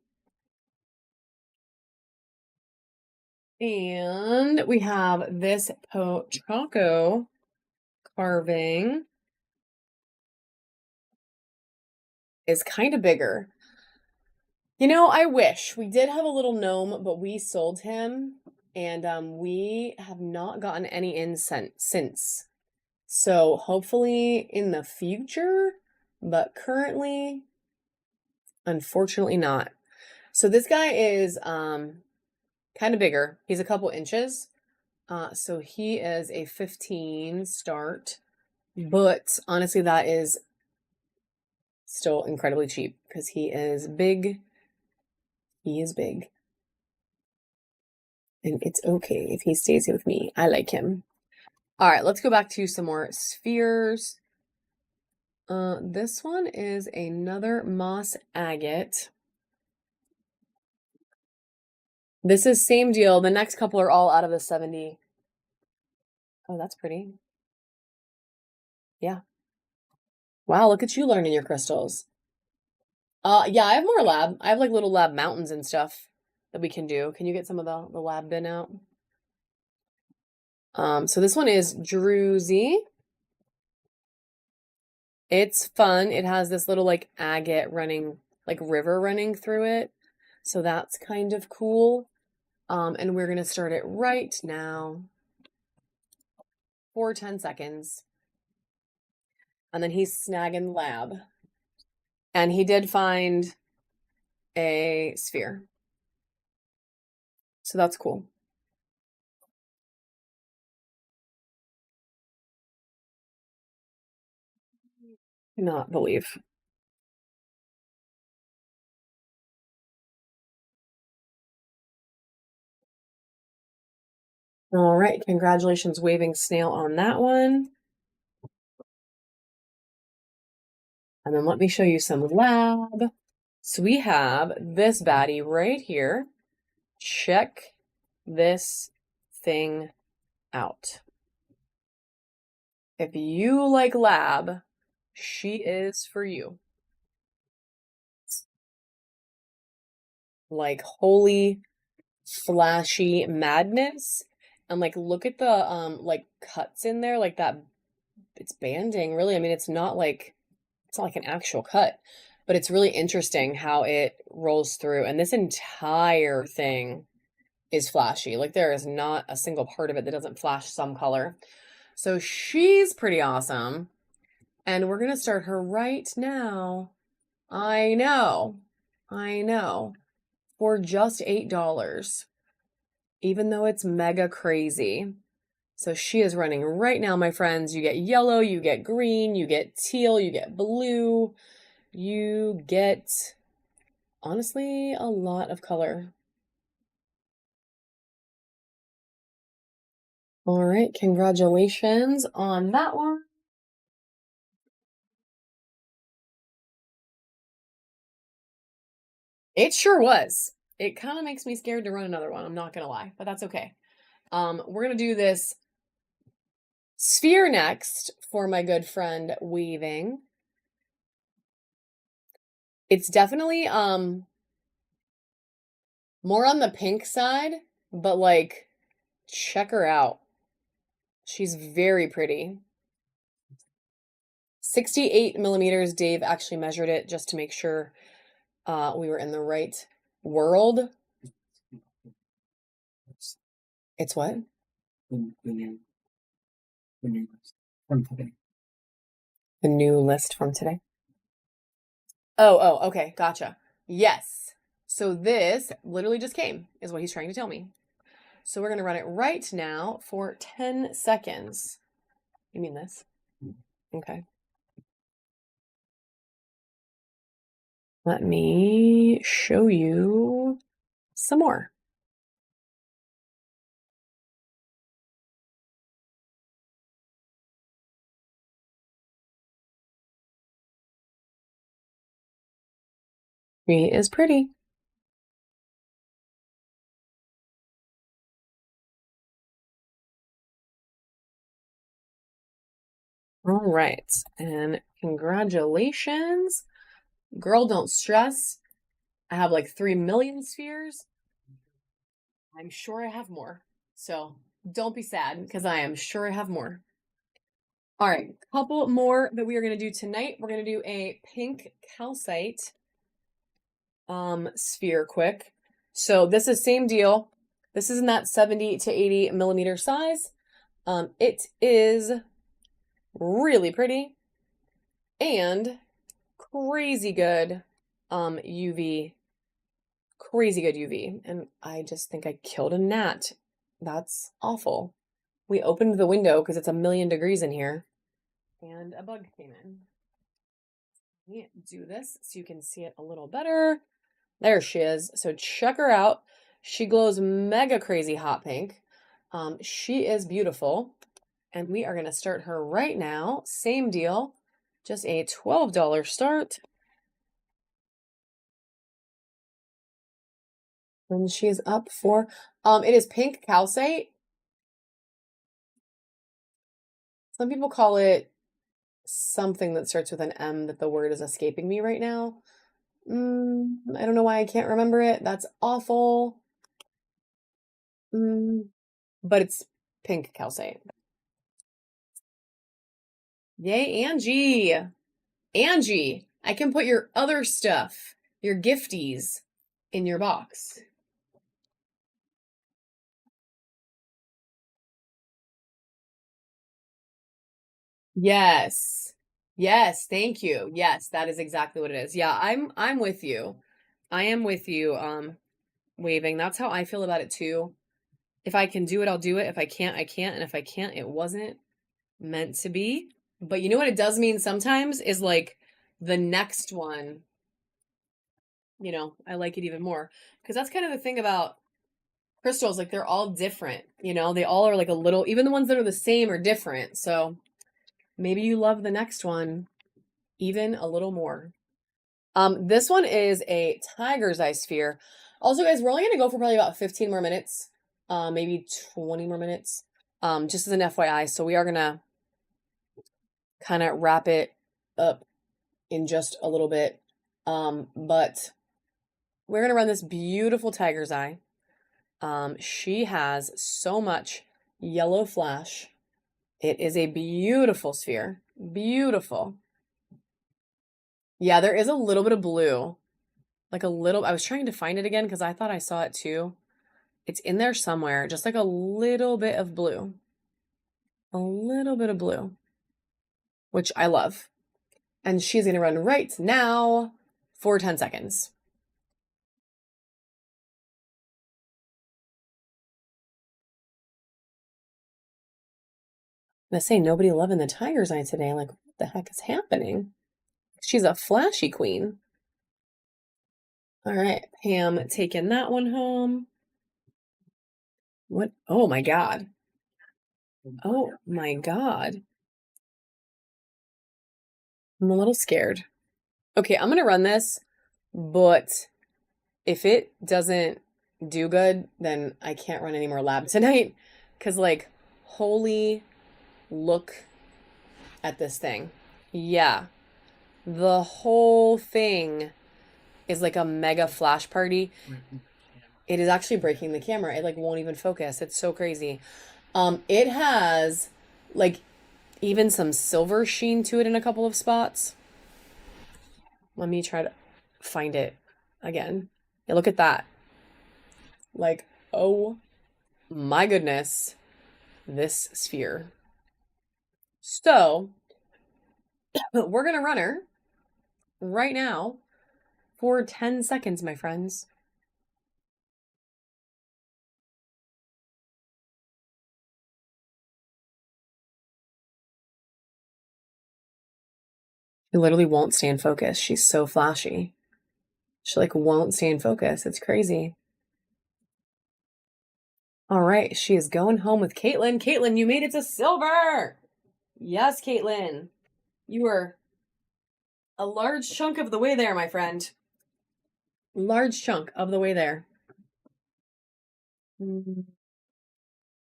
And we have this Pochaco carving is kind of bigger. You know, I wish we did have a little gnome, but we sold him, and we have not gotten any in since. So hopefully in the future, but currently, unfortunately not. So this guy is kind of bigger. He's a couple inches. So he is a 15 start, but honestly, that is still incredibly cheap because he is big. He is big. And it's okay if he stays with me. I like him. All right, let's go back to some more spheres. This one is another moss agate. This is same deal. The next couple are all out of the 70. Oh, that's pretty. Yeah. Wow, look at you learning your crystals. Yeah, I have more lab. I have like little lab mountains and stuff that we can do. Can you get some of the lab bin out? So this one is Druzy. It's fun. It has this little like agate running, like river running through it. So that's kind of cool. And we're gonna start it right now for 10 seconds. And then he's snagging lab. And he did find a sphere. So that's cool. Cannot believe. All right, congratulations, Waving Snail, on that one. And then let me show you some lab. So we have this baddie right here. Check this thing out. If you like lab, she is for you. Like holy flashy madness. And like look at the like cuts in there, like that it's banding really. I mean, it's not like an actual cut, but it's really interesting how it rolls through. And this entire thing is flashy. Like there is not a single part of it that doesn't flash some color. So she's pretty awesome. And we're going to start her right now. I know. For just $8, even though it's mega crazy. So she is running right now, my friends. You get yellow, you get green, you get teal, you get blue, you get, honestly, a lot of color. All right, congratulations on that one. It sure was. It kind of makes me scared to run another one, I'm not gonna lie, but that's okay. We're gonna do this sphere next for my good friend Weaving. It's definitely more on the pink side, but like check her out. She's very pretty. 68 millimeters. Dave actually measured it just to make sure we were in the right world. It's what? The new from today. The new list from today. Oh, okay, gotcha. Yes. So this literally just came, is what he's trying to tell me. So we're going to run it right now for 10 seconds. You mean this? Okay. Let me show you some more. She is pretty. All right. And congratulations. Girl, don't stress. I have like 3 million spheres. I'm sure I have more. So don't be sad because I am sure I have more. All right, couple more that we are going to do tonight. We're going to do a pink calcite sphere quick. So this is same deal. This is in that 70 to 80 millimeter size. It is really pretty, and crazy good UV, crazy good UV. And I just think I killed a gnat. That's awful. We opened the window because it's 1,000,000 degrees in here, and a bug came in. Let me do this so you can see it a little better. There she is. So check her out. She glows mega crazy hot pink. She is beautiful. And we are going to start her right now. Same deal. Just a $12 start. And she is up for, it is pink calcite. Some people call it something that starts with an M that the word is escaping me right now. I don't know why I can't remember it. That's awful. But it's pink calcite. Yay, Angie. Angie, I can put your other stuff, your gifties, in your box. Yes. Yes, thank you. Yes, that is exactly what it is. Yeah, I'm with you. I am with you, waving. That's how I feel about it too. If I can do it, I'll do it. If I can't, I can't. And if I can't, it wasn't meant to be. But you know what it does mean sometimes is like the next one, I like it even more. Because that's kind of the thing about crystals, like they're all different, they all are like a little, even the ones that are the same are different. So maybe you love the next one even a little more. This one is a tiger's eye sphere. Also, guys, we're only gonna go for probably about 15 more minutes, maybe 20 more minutes, just as an FYI. So we are gonna kind of wrap it up in just a little bit. But we're gonna run this beautiful tiger's eye. She has so much yellow flash. It is a beautiful sphere. Beautiful. Yeah, there is a little bit of blue. Like a little, I was trying to find it again because I thought I saw it too. It's in there somewhere, just like a little bit of blue. A little bit of blue, which I love. And she's going to run right now for 10 seconds. I'm going to say nobody loving the tiger's eye today. Like, what the heck is happening? She's a flashy queen. All right, Pam taking that one home. What? Oh my God. Oh my God. I'm a little scared. Okay, I'm gonna run this, but if it doesn't do good, then I can't run any more lab tonight. Cause like, holy, look at this thing. Yeah, the whole thing is like a mega flash party. It is actually breaking the camera. It like won't even focus. It's so crazy. It has like even some silver sheen to it in a couple of spots. Let me try to find it again. Yeah, look at that. Like, oh my goodness, this sphere. So, we're going to run her right now for 10 seconds, my friends. She literally won't stay in focus. She's so flashy. She like won't stay in focus. It's crazy. All right, she is going home with Caitlin. Caitlin, you made it to silver. Yes, Caitlin. You were a large chunk of the way there, my friend. Large chunk of the way there. All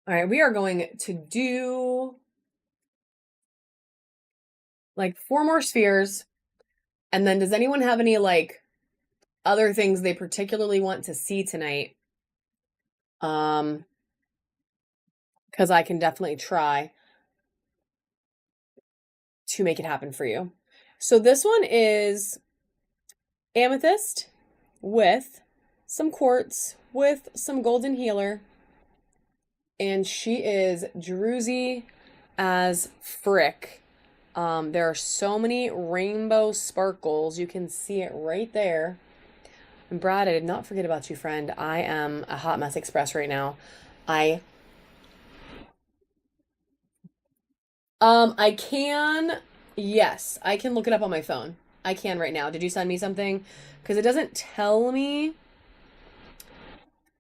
right, we are going to do like 4 more spheres. And then does anyone have any like other things they particularly want to see tonight? Because I can definitely try to make it happen for you. So this one is amethyst with some quartz with some golden healer. And she is druzy as frick. There are so many rainbow sparkles. You can see it right there. And Brad, I did not forget about you, friend. I am a hot mess express right now. I I can, yes, I can look it up on my phone. I can right now. Did you send me something? Because it doesn't tell me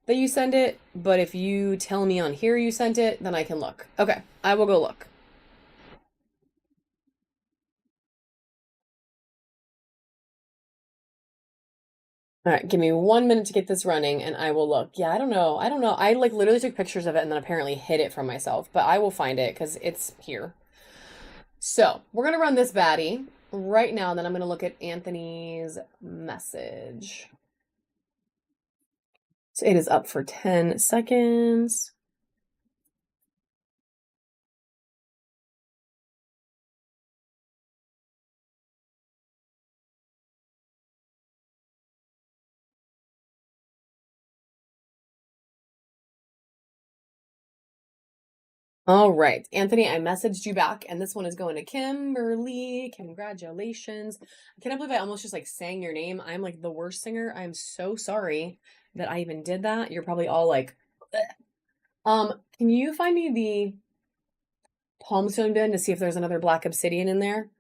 that you sent it, but if you tell me on here you sent it, then I can look. Okay, I will go look. All right, give me 1 minute to get this running and I will look. Yeah, I don't know. I don't know. I like literally took pictures of it and then apparently hid it from myself, but I will find it because it's here. So we're gonna run this baddie right now, and then I'm gonna look at Anthony's message. So it is up for 10 seconds. All right, Anthony, I messaged you back, and this one is going to Kimberly. Congratulations. I cannot believe I almost just like sang your name. I'm like the worst singer. I'm so sorry that I even did that. You're probably all like, can you find me the Palmstone bin to see if there's another black obsidian in there?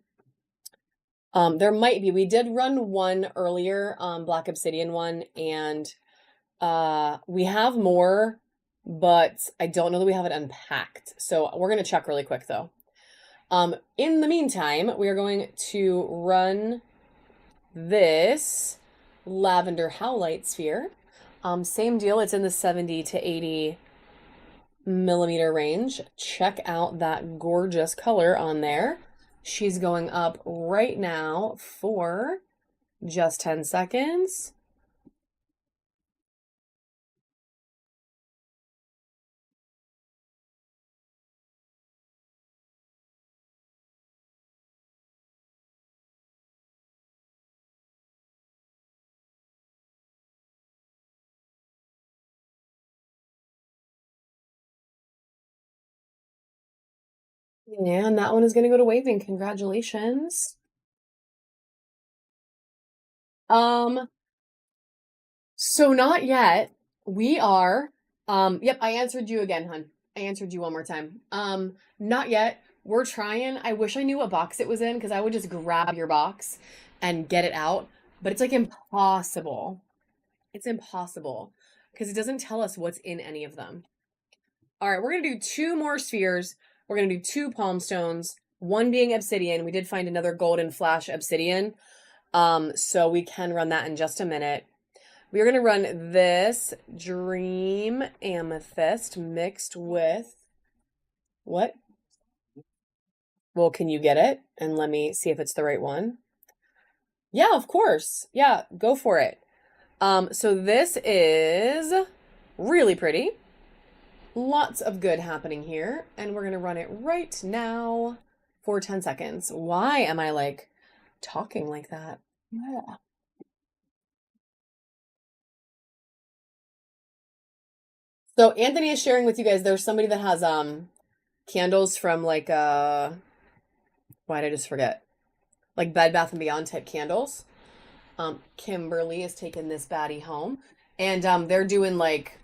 There might be. We did run one earlier, black obsidian one, and we have more, but I don't know that we have it unpacked. So we're gonna check really quick though. In the meantime, we are going to run this lavender howlite sphere. Same deal, it's in the 70 to 80 millimeter range. Check out that gorgeous color on there. She's going up right now for just 10 seconds. And that one is going to go to waving. Congratulations. Um, so not yet. We are, yep, I answered you again, hun. I answered you one more time. Not yet. We're trying. I wish I knew what box it was in because I would just grab your box and get it out, but it's like impossible. It's impossible because it doesn't tell us what's in any of them. All right, we're going to do two more spheres. We're going to do two palm stones, one being obsidian. We did find another golden flash obsidian. So we can run that in just a minute. We're going to run this dream amethyst mixed with what? Well, can you get it? And let me see if it's the right one. Yeah, of course. Yeah, go for it. So this is really pretty. Lots of good happening here. And we're going to run it right now for 10 seconds. Why am I like talking like that? Yeah. So Anthony is sharing with you guys, there's somebody that has candles from like why did I just forget? Like Bed Bath and Beyond type candles. Kimberly is taking this baddie home. And they're doing like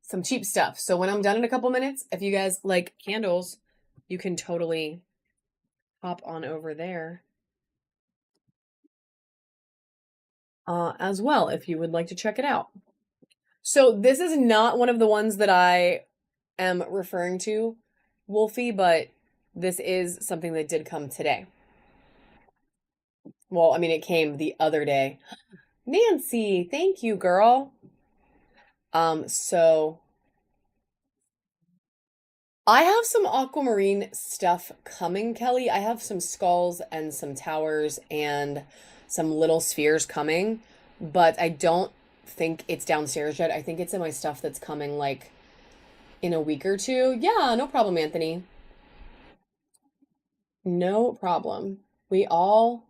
some cheap stuff. So when I'm done in a couple minutes, if you guys like candles, you can totally hop on over there as well if you would like to check it out. So this is not one of the ones that I am referring to, Wolfie, but this is something that did come today. Well, I mean, it came the other day. Nancy, thank you, girl. So I have some aquamarine stuff coming, Kelly. I have some skulls and some towers and some little spheres coming, but I don't think it's downstairs yet. I think it's in my stuff that's coming like in a week or two. Yeah, no problem, Anthony. No problem. We all,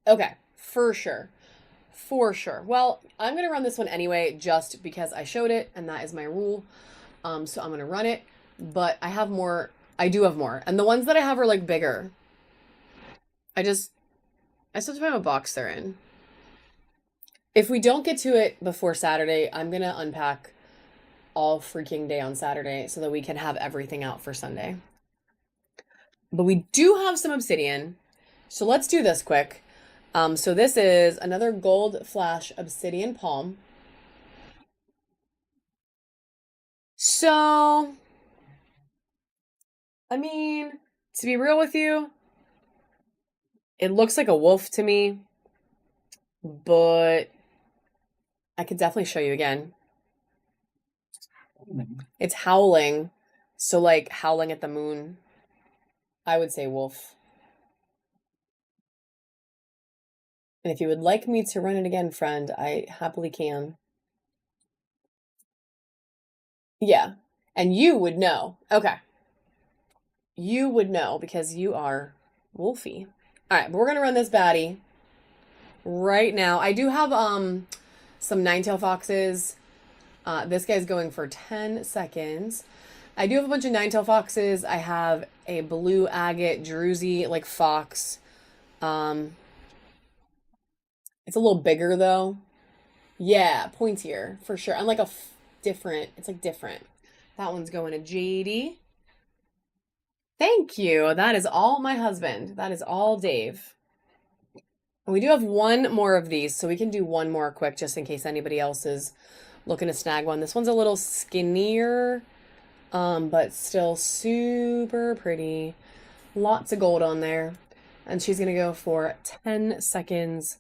okay, for sure. For sure. Well, I'm going to run this one anyway, just because I showed it and that is my rule. So I'm going to run it, but I have more. I do have more. And the ones that I have are like bigger. I just, I still have to find what box they're in. If we don't get to it before Saturday, I'm gonna unpack all freaking day on Saturday so that we can have everything out for Sunday. But we do have some obsidian. So let's do this quick. So this is another gold flash obsidian palm. So, I mean, to be real with you, it looks like a wolf to me, but I could definitely show you again. It's howling. So, like, howling at the moon. I would say wolf. And if you would like me to run it again, friend, I happily can. Yeah. And you would know. Okay. You would know because you are Wolfie. All right, but we're gonna run this baddie right now. I do have some nine-tail foxes. This guy's going for 10 seconds. I do have a bunch of nine-tail foxes. I have a blue agate druzy like fox. Um, it's a little bigger though. Yeah, pointier for sure. And like different. It's like different. That one's going to JD. Thank you. That is all my husband. That is all Dave. And we do have one more of these, so we can do one more quick just in case anybody else is looking to snag one. This one's a little skinnier, but still super pretty. Lots of gold on there. And she's going to go for 10 seconds.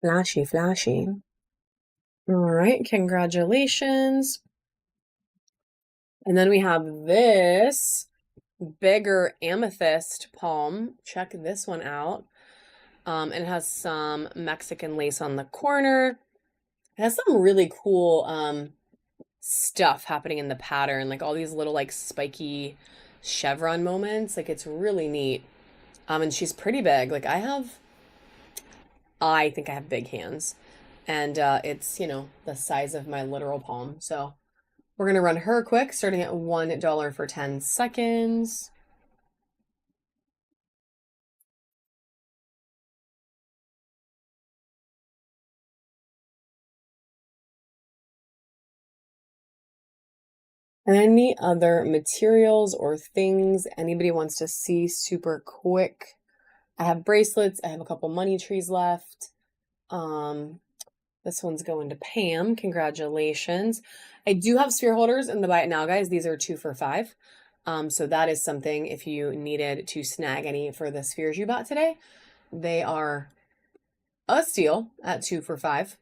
Flashy, flashy. All right, congratulations. And then we have this bigger amethyst palm. Check this one out. And it has some Mexican lace on the corner. It has some really cool stuff happening in the pattern, like all these little like spiky chevron moments. Like it's really neat. And she's pretty big. Like I think I have big hands. And it's, the size of my literal palm. So we're gonna run her quick, starting at $1 for 10 seconds. Any other materials or things anybody wants to see super quick? I have bracelets. I have a couple money trees left. This one's going to Pam. Congratulations. I do have sphere holders in the buy it now, guys. These are 2 for $5. So that is something if you needed to snag any for the spheres you bought today. They are a steal at 2 for $5.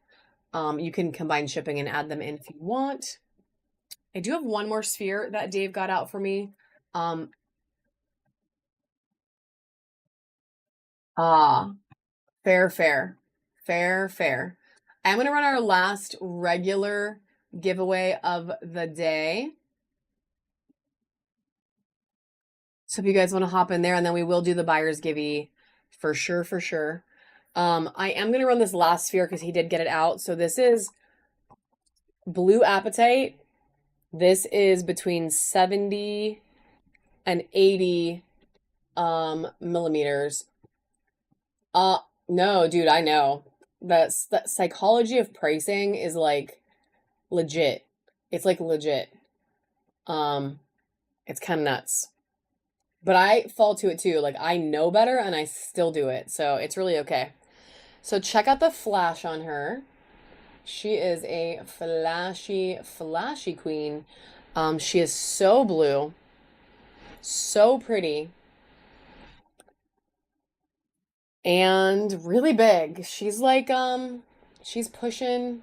You can combine shipping and add them in if you want. I do have one more sphere that Dave got out for me. Um, ah, fair, fair, fair, fair. I'm going to run our last regular giveaway of the day. So if you guys want to hop in there, and then we will do the buyer's givey for sure, for sure. I am going to run this last sphere because he did get it out. So this is blue apatite. This is between 70 and 80 millimeters. No, dude, I know. That psychology of pricing is like legit. It's like legit. Um, it's kind of nuts. But I fall to it too. Like I know better and I still do it. So it's really okay. So check out the flash on her. She is a flashy, flashy queen. She is so blue, so pretty, and really big. She's like, she's pushing.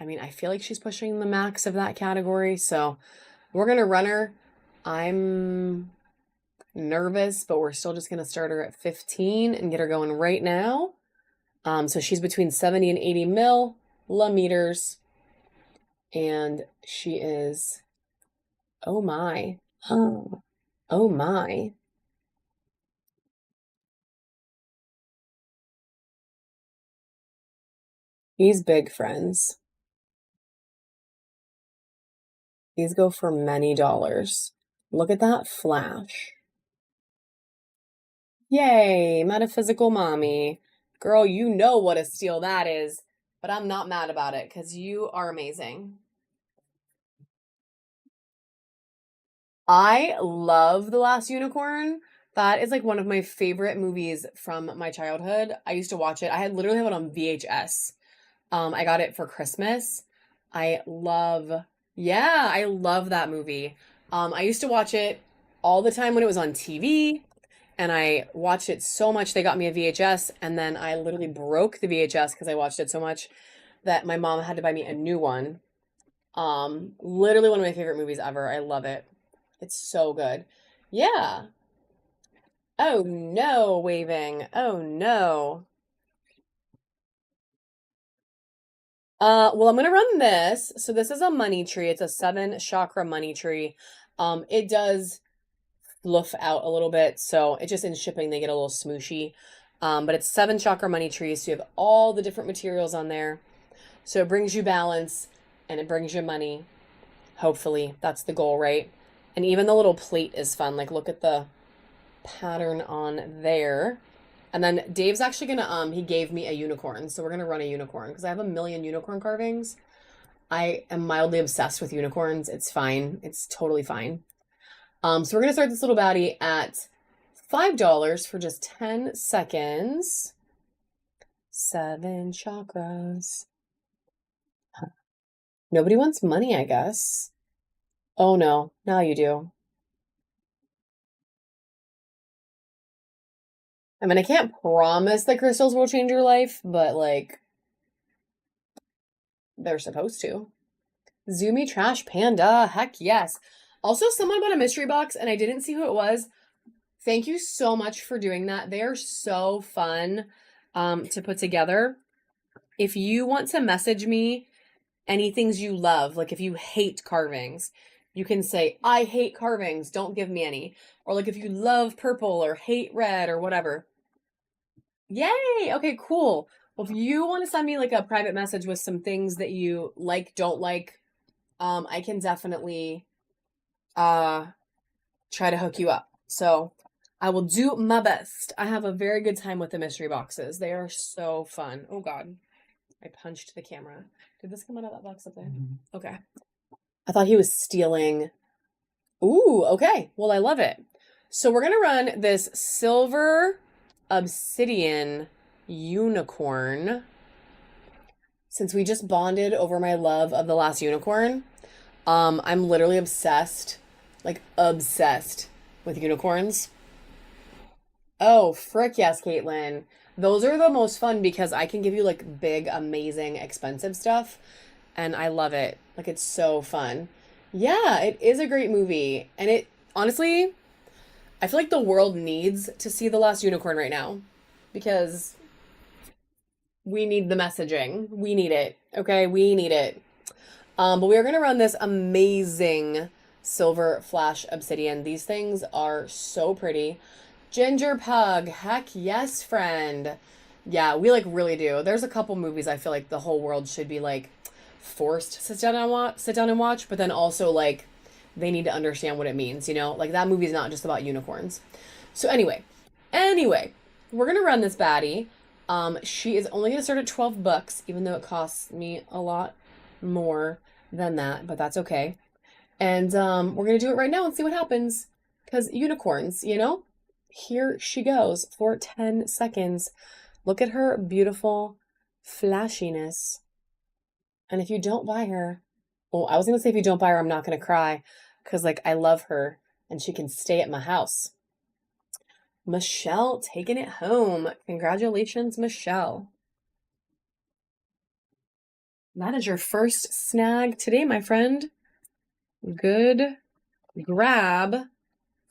I mean, I feel like she's pushing the max of that category. So we're gonna run her. I'm nervous, but we're still just gonna start her at 15 and get her going right now. So she's between 70 and 80 millimeters. And she is, oh my, oh my. He's big, friends. These go for many dollars. Look at that flash. Yay, metaphysical mommy. Girl, you know what a steal that is, but I'm not mad about it because you are amazing. I love The Last Unicorn. That is like one of my favorite movies from my childhood. I used to watch it. I had literally have it on VHS. I got it for Christmas. I love, yeah, I love that movie. I used to watch it all the time when it was on TV, and I watched it so much they got me a VHS, and then I literally broke the VHS because I watched it so much that my mom had to buy me a new one. Literally one of my favorite movies ever. I love it. It's so good. Yeah. Oh no, waving. Oh no. Well, I'm gonna run this. So this is a money tree. It's a 7 chakra money tree. It does fluff out a little bit, so it just in shipping they get a little smooshy. But it's 7 chakra money trees, so you have all the different materials on there. So it brings you balance and it brings you money. Hopefully, that's the goal, right? And even the little plate is fun. Like look at the pattern on there. And then Dave's actually gonna he gave me a unicorn, so we're gonna run a unicorn because I have a million unicorn carvings. I am mildly obsessed with unicorns. It's fine. It's totally fine. So we're gonna start this little baddie at $5 for just 10 seconds. 7 chakras. Nobody wants money, I guess. Oh no, now you do. I mean, I can't promise that crystals will change your life, but like, they're supposed to. Zoomy Trash Panda, heck yes. Also, someone bought a mystery box and I didn't see who it was. Thank you so much for doing that. They are so fun to put together. If you want to message me any things you love, like if you hate carvings, you can say, I hate carvings, don't give me any. Or like if you love purple or hate red or whatever. Yay! Okay, cool. Well, if you want to send me like a private message with some things that you like, don't like, I can definitely uh try to hook you up. So I will do my best. I have a very good time with the mystery boxes. They are so fun. Oh God. I punched the camera. Did this come out of that box up there? Okay. I thought he was stealing. Ooh, okay. Well, I love it. So we're gonna run this silver obsidian unicorn. Since we just bonded over my love of the last unicorn, I'm literally obsessed, like obsessed with unicorns. Oh, frick yes, Caitlin. Those are the most fun because I can give you like big, amazing, expensive stuff, and I love it. Like it's so fun. Yeah, it is a great movie, and it honestly, I feel like the world needs to see The Last Unicorn right now because we need the messaging. We need it. Okay, we need it. But we are gonna run this amazing silver flash obsidian. These things are so pretty. Ginger Pug, heck yes, friend. Yeah, we like really do. There's a couple movies I feel like the whole world should be like forced to sit down and watch, but then also like they need to understand what it means, you know? Like that movie's not just about unicorns. So anyway, we're gonna run this baddie. She is only gonna start at 12 bucks, even though it costs me a lot more than that, but that's okay. And we're gonna do it right now and see what happens. Because unicorns, you know? Here she goes for 10 seconds. Look at her beautiful flashiness. And if you don't buy her, well, I was gonna say if you don't buy her, I'm not gonna cry. Because like I love her and she can stay at my house. Michelle taking it home. Congratulations, Michelle. That is your first snag today, my friend. Good grab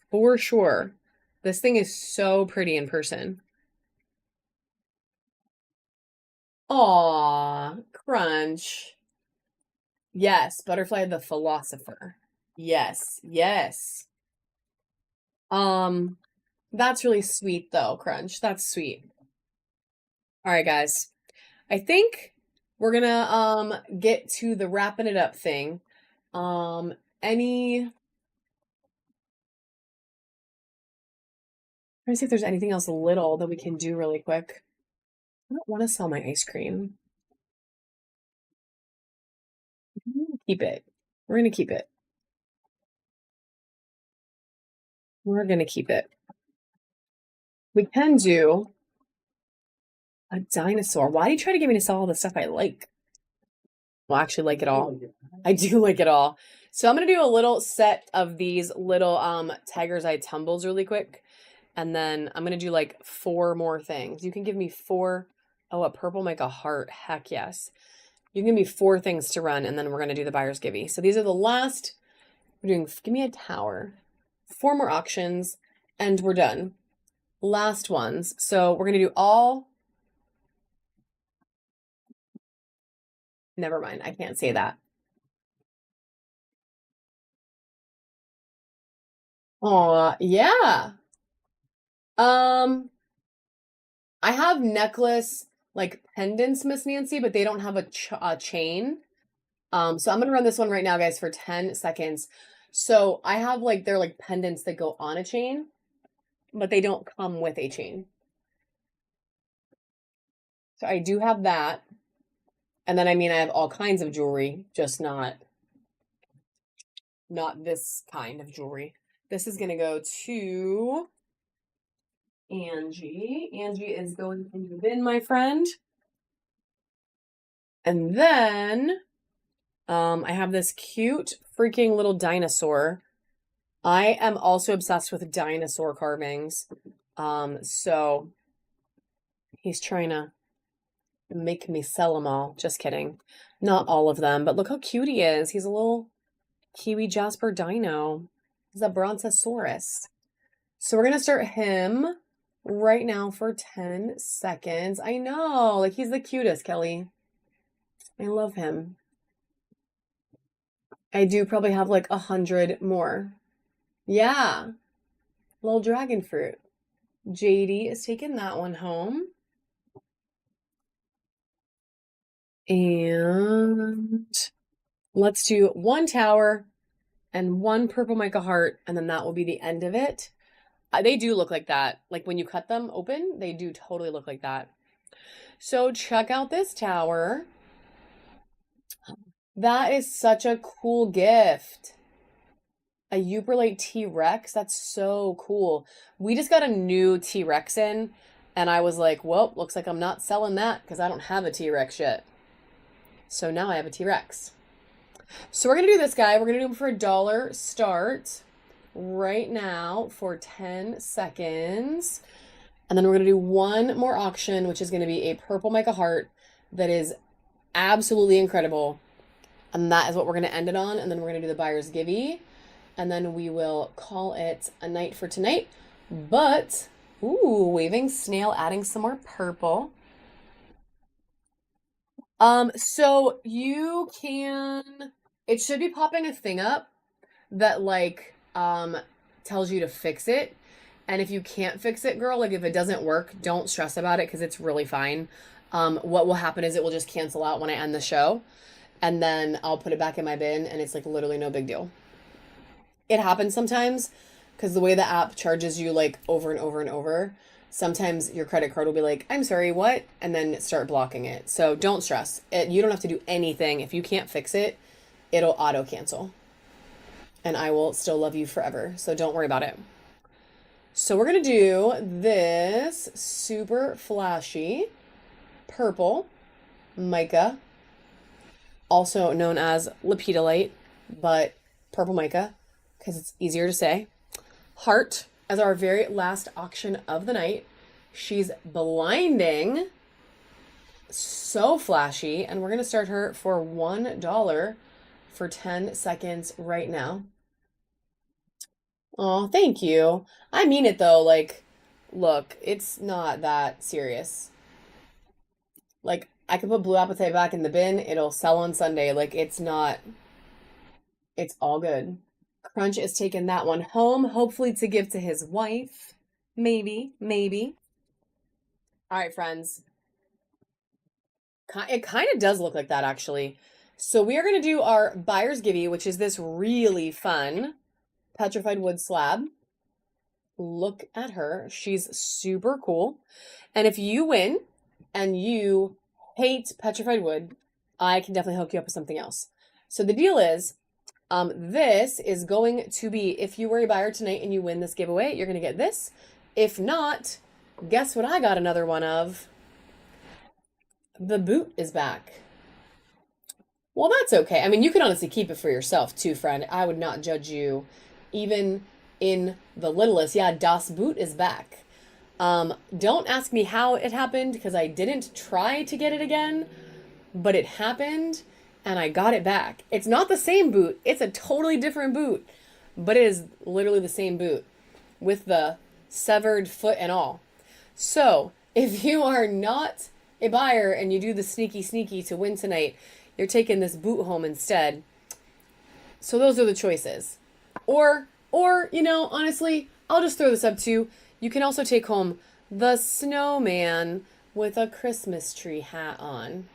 for sure. This thing is so pretty in person. Aw, Crunch. Yes, Butterfly the Philosopher. Yes, yes. Um, that's really sweet though, Crunch. That's sweet. All right, guys. I think we're gonna get to the wrapping it up thing. Um, any... Trying to see if there's anything else little that we can do really quick. I don't want to sell my ice cream. Keep it. We're going to keep it. We're going to keep it. We can do a dinosaur. Why do you try to get me to sell all the stuff I like? Well, I actually like it all. I do like it all. So I'm going to do a little set of these little Tiger's Eye tumbles really quick. And then I'm going to do like 4 more things. You can give me 4. Oh, a purple make a heart. Heck yes. You can give me 4 things to run, and then we're going to do the buyer's givey. So these are the last. We're doing, give me a tower. 4 more auctions, and we're done. Last ones. So we're going to do all. Never mind. I can't say that. Oh, yeah. I have necklace like pendants, Miss Nancy, but they don't have a chain. So I'm gonna run this one right now, guys, for 10 seconds. So I have like they're like pendants that go on a chain, but they don't come with a chain. So I do have that. And then I mean I have all kinds of jewelry, just not this kind of jewelry. This is gonna go to Angie. Angie is going into the bin, my friend. And then I have this cute freaking little dinosaur. I am also obsessed with dinosaur carvings. So he's trying to make me sell them all. Just kidding. Not all of them, but look how cute he is. He's a little Kiwi Jasper dino. He's a Brontosaurus. So we're going to start him right now for 10 seconds. I know, like he's the cutest, Kelly. I love him. I do probably have like 100 more. Yeah. Little dragon fruit. JD is taking that one home. And let's do 1 tower and 1 purple mica heart, and then that will be the end of it. They do look like that. Like when you cut them open, they do totally look like that. So check out this tower. That is such a cool gift. A Uberlate T-Rex. That's so cool. We just got a new T-Rex in, and I was like, well, looks like I'm not selling that because I don't have a T-Rex yet. So now I have a T-Rex. So we're going to do this guy. We're going to do him for $1 start right now for 10 seconds. And then we're going to do 1 more auction, which is going to be a purple mica heart that is absolutely incredible. And that is what we're going to end it on. And then we're going to do the buyer's givey. And then we will call it a night for tonight. But, ooh, waving snail, adding some more purple. So you can, it should be popping a thing up that like, tells you to fix it. And if you can't fix it, girl, like if it doesn't work, don't stress about it because it's really fine. What will happen is it will just cancel out when I end the show. And then I'll put it back in my bin and it's like literally no big deal. It happens sometimes because the way the app charges you like over and over and over, sometimes your credit card will be like, I'm sorry, what? And then start blocking it. So don't stress. You don't have to do anything. If you can't fix it, it'll auto cancel. And I will still love you forever. So don't worry about it. So we're going to do this super flashy purple mica, also known as lepidolite, but purple mica because it's easier to say. Heart as our very last auction of the night. She's blinding, so flashy, and we're going to start her for $1 for 10 seconds right now. Oh, thank you. I mean it though, like, look, it's not that serious. Like, I could put blue apatite back in the bin, it'll sell on Sunday. Like, it's not, it's all good. Crunch is taking that one home, hopefully to give to his wife. Maybe, maybe. All right, friends. It kind of does look like that, actually. So we are going to do our buyer's givey, which is this really fun petrified wood slab. Look at her. She's super cool. And if you win and you hate petrified wood, I can definitely hook you up with something else. So the deal is, this is going to be, if you were a buyer tonight and you win this giveaway, you're going to get this. If not, guess what I got another one of? The boot is back. Well, that's okay. I mean, you can honestly keep it for yourself too, friend. I would not judge you, even in the littlest. Yeah, Das Boot is back. Don't ask me how it happened because I didn't try to get it again, but it happened and I got it back. It's not the same boot, it's a totally different boot, but it is literally the same boot with the severed foot and all. So, if you are not a buyer and you do the sneaky to win tonight, you're taking this boot home instead. So those are the choices. Or, honestly, I'll just throw this up too. You can also take home the snowman with a Christmas tree hat on.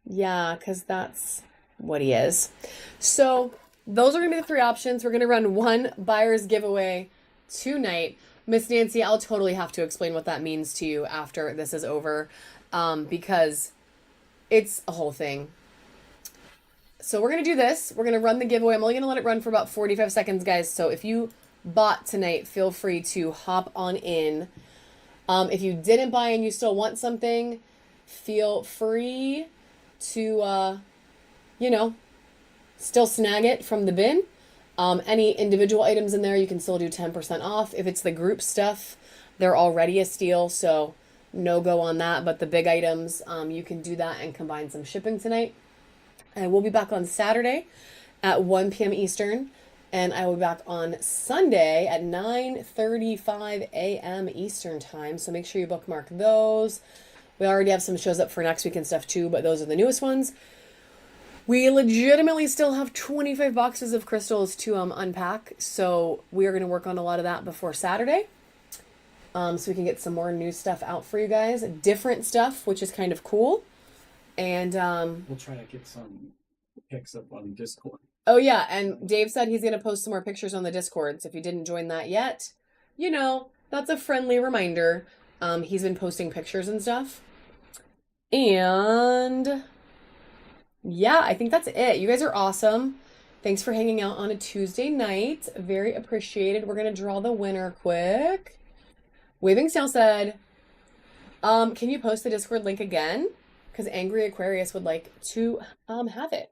Yeah, because that's what he is. So those are going to be the three options. We're going to run one buyer's giveaway tonight. Miss Nancy, I'll totally have to explain what that means to you after this is over, because it's a whole thing. So we're going to do this. We're going to run the giveaway. I'm only going to let it run for about 45 seconds, guys. So if you bought tonight, feel free to hop on in. If you didn't buy and you still want something, feel free to, still snag it from the bin. Any individual items in there, you can still do 10% off. If it's the group stuff, they're already a steal, so no go on that. But the big items, you can do that and combine some shipping tonight. And we'll be back on Saturday at 1 p.m. Eastern. And I will be back on Sunday at 9:35 a.m. Eastern time. So make sure you bookmark those. We already have some shows up for next week and stuff too, but those are the newest ones. We legitimately still have 25 boxes of crystals to unpack. So we are going to work on a lot of that before Saturday. So we can get some more new stuff out for you guys. Different stuff, which is kind of cool. And we'll try to get some pics up on Discord. Oh yeah, and Dave said he's going to post some more pictures on the Discord. So if you didn't join that yet, that's a friendly reminder. He's been posting pictures and stuff. And yeah, I think that's it. You guys are awesome. Thanks for hanging out on a Tuesday night. Very appreciated. We're going to draw the winner quick. Waving Snail said, can you post the Discord link again? Because Angry Aquarius would like to have it.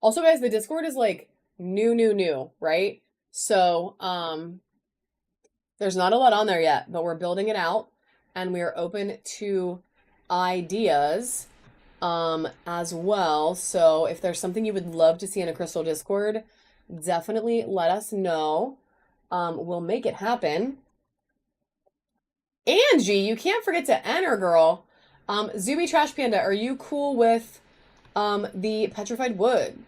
Also, guys, the Discord is like new, right? So there's not a lot on there yet, but we're building it out and we are open to ideas as well. So if there's something you would love to see in a crystal Discord, definitely let us know. We'll make it happen. Angie, you can't forget to enter, girl. Zuby Trash Panda, are you cool with the petrified wood?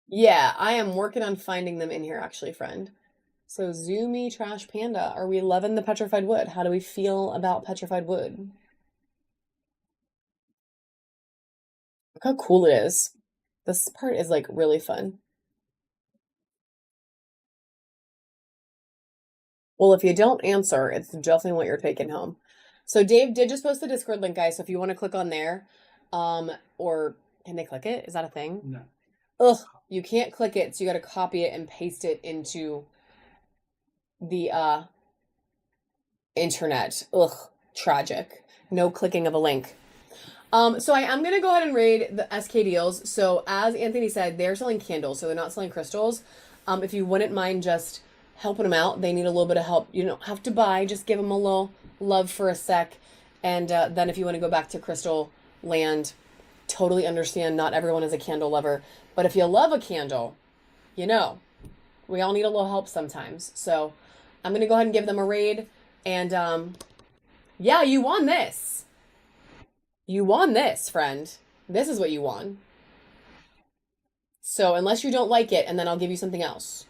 Yeah, I am working on finding them in here, actually, friend. So, Zoomy Trash Panda, are we loving the petrified wood? How do we feel about petrified wood? Look how cool it is. This part is like really fun. Well, if you don't answer, it's definitely what you're taking home. So Dave did just post the Discord link, guys. So if you want to click on there, or can they click it? Is that a thing? No. Ugh, you can't click it, so you got to copy it and paste it into the internet. Ugh, tragic. No clicking of a link. So I am gonna go ahead and raid the SK deals. So as Anthony said, they're selling candles, so they're not selling crystals. If you wouldn't mind just helping them out, they need a little bit of help. You don't have to buy, just give them a little love for a sec. And then if you want to go back to crystal land, totally understand not everyone is a candle lover. But if you love a candle, we all need a little help sometimes. So I'm gonna go ahead and give them a raid. And yeah, you won this. You won this, friend. This is what you won. So unless you don't like it, and then I'll give you something else.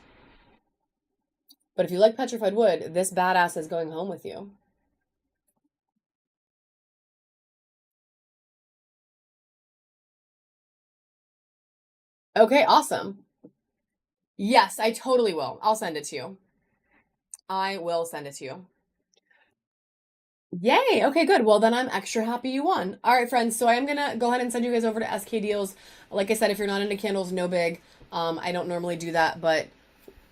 But if you like petrified wood, this badass is going home with you. Okay, awesome. Yes, I totally will. I'll send it to you. I will send it to you. Yay! Okay, good. Well, then I'm extra happy you won. All right, friends. So I am gonna go ahead and send you guys over to SK Deals. Like I said, if you're not into candles, no big. I don't normally do that, but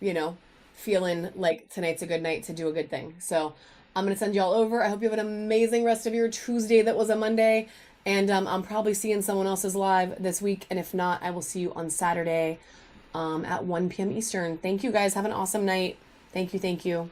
you know, feeling like tonight's a good night to do a good thing. So I'm gonna send you all over. I hope you have an amazing rest of your Tuesday that was a Monday. And I'm probably seeing someone else's live this week. And if not, I will see you on Saturday at 1 p.m. Eastern. Thank you guys. Have an awesome night. Thank you. Thank you.